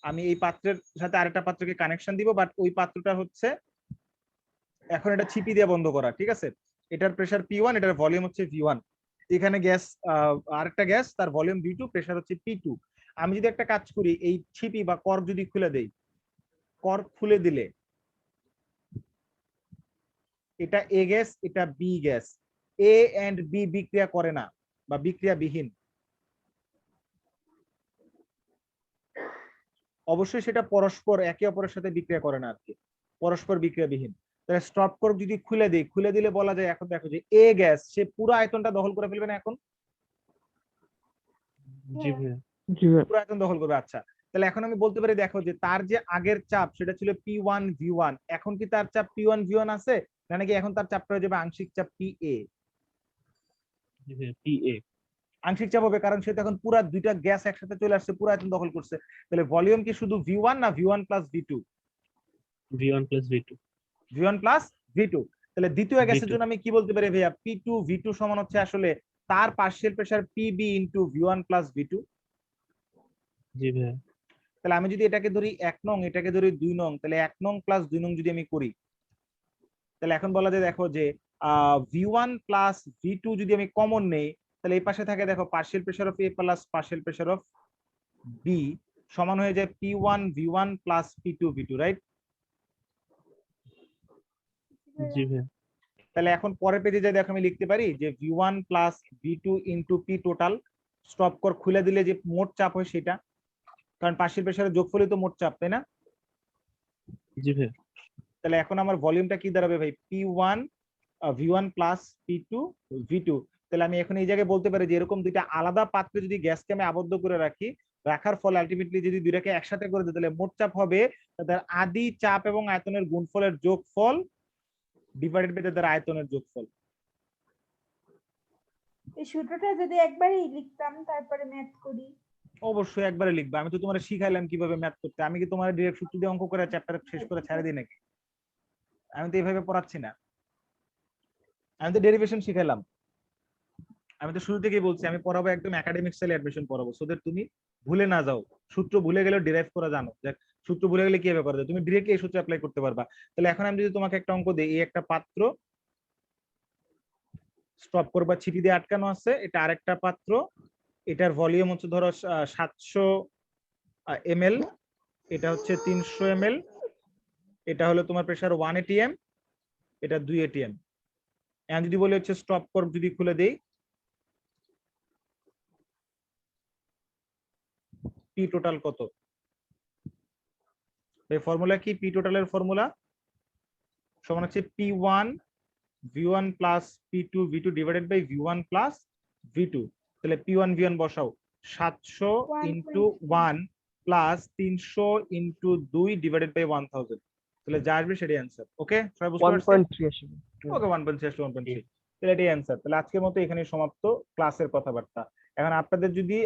আমি এই পাত্রের সাথে আরেকটা পাত্রকে কানেকশন দিব, বাট ওই পাত্রটা হচ্ছে এখন এটা ছিপি দিয়ে বন্ধ করা, ঠিক আছে? এটার প্রেসার P1, এটার ভলিউম হচ্ছে V1। এখানে গ্যাস আরেকটা গ্যাস, তার ভলিউম V2, প্রেসার হচ্ছে P2। আমি যদি একটা কাজ করি, এই ছিপি বা কর্ক যদি খুলে দেই, কর্ক খুলে দিলে এটা এ গ্যাস, এটা B gas, A and B বিক্রিয়া করে না বা বিক্রিয়া বিহীন, অবশ্যই সেটা পরস্পর একে অপরের সাথে বিক্রিয়া করে না আর কি, পরস্পর বিক্রিয়া বিহীন। তাহলে স্টপ কর্ক যদি খুলে দেই, খুলে দিলে বলা যায় এখন দেখো যে এ গ্যাস সে পুরো আয়তনটা দখল করে ফেলবে না, এখন জি ভাইয়া। পুরো আয়তন দখল করবে। আচ্ছা, তাহলে এখন আমি বলতে পারি দেখো যে তার যে আগের চাপ সেটা ছিল P1 V1, এখন কি তার চাপ P1 V1 আছে নাকি এখন তার চাপটা হয়ে যাবে আংশিক চাপ PA? জি ভাইয়া। পিএ। আংশিক চাপ হবে, কারণ সে তো এখন পুরো দুইটা গ্যাস একসাথে চলে আসছে, পুরো আয়তন দখল করছে। তাহলে ভলিউম কি শুধু V1 না V1 plus V2? V1 plus V2। V1 plus V2। তাহলে দ্বিতীয় গ্যাসের V2। জন্য আমি কি বলতে পারি ভাইয়া, P2 V2 সমান হচ্ছে আসলে তার partial pressure PB into V1 plus V2। জি ভাইয়া। তাহলে আমি যদি এটাকে ধরি 1 নং, এটাকে ধরি 2 নং, তাহলে 1 নং প্লাস 2 নং যদি আমি করি, তাহলে এখন বলা যায় দেখো যে V1 প্লাস V2 যদি আমি কমন নেই, তাহলে এই পাশে থাকে দেখো partial pressure of A plus partial pressure of B সমান হয়ে যায় P1 V1 plus P2 V2, right? জি ভাইয়া। তাহলে এখন পরের পেজে যাই, দেখো আমি লিখতে পারি যে V1 plus V2 into P total, stop কর খুলে দিলে যে মোট চাপ হয় সেটা, কারণ পার্শিয়াল প্রেসারের যোগফলই তো মোট চাপ, তাই না? জি ভাইয়া। তাহলে এখন আমার ভলিউমটা কি দাঁড়াবে ভাই, P1 V1 plus P2 V2। তাহলে আমি এখন এই জায়গায় বলতে পারি যে এরকম দুইটা আলাদা পাত্রে যদি গ্যাসকে আমি আবদ্ধ করে রাখি, রাখার ফলে আলটিমেটলি যদি দুইটাকে একসাথে করে দিই, তাহলে মোট চাপ হবে তাদের আদি চাপ এবং আয়তনের গুণফলের যোগফল ডিভাইডেড বাই তাদের আয়তনের যোগফল। এই সূত্রটা যদি একবারই লিখতাম তারপরে ম্যাথ করি। অবশ্যই একবারে লিখবা, আমি তো তোমার শিখাইলাম কিভাবে ম্যাথ করতে, আমি কি তোমার ডিরেক্ট সূত্র দিয়ে অঙ্ক করে চ্যাপ্টার শেষ করে ছেড়ে দিই নাকি? আমি তো এইভাবে পড়াচ্ছি না, আমি তো ডেরিভেশন শিখাইলাম। আমি তো শুরু থেকেই বলছি আমি পড়াবো একদম একাডেমিক স্টাইলে অ্যাডমিশন পড়াবো, সো দ্যাট তুমি ভুলে না যাও, সূত্র ভুলে গেলেও ডিরাইভ করা জানো, দেখ সূত্র ভুলে গেলে কি হবে করা যায়, তুমি ডিরেক্টলি এই সূত্র অ্যাপ্লাই করতে পারবা। তাহলে এখন আমি যদি তোমাকে একটা অঙ্ক দিই, এই একটা পাত্র স্টপ করবা ছিটি দিয়ে আটকানো আছে, এটা আরেকটা পাত্র এটার ভলিউম হচ্ছে ধরো 700 ml, এটা হচ্ছে 300 ml, এটা হলো তোমার প্রেসার 1 atm, এটা 2 atm। এখন যদি বলি হচ্ছে স্টপ কর্ভ যদি খুলে দেই, পি টোটাল কত? এই ফর্মুলা কি? পি টোটালের ফর্মুলা সমান হচ্ছে P1 V1 plus P2 V2 divided by V1 plus V2। তাহলে P1 V1 বসাও, 700 into 1 plus 300 into 2 divided by 1000। তাহলে যা আসবে সেটাই অ্যান্সার। ওকে, সবাই বুঝতে পারছেন? 1.3 আসবে। ওকে, 1.3 1.3। তাহলে এটাই অ্যান্সার। তাহলে আজকের মতো এখানেই সমাপ্ত ক্লাসের কথাবার্তা। এখন আপনাদের যদি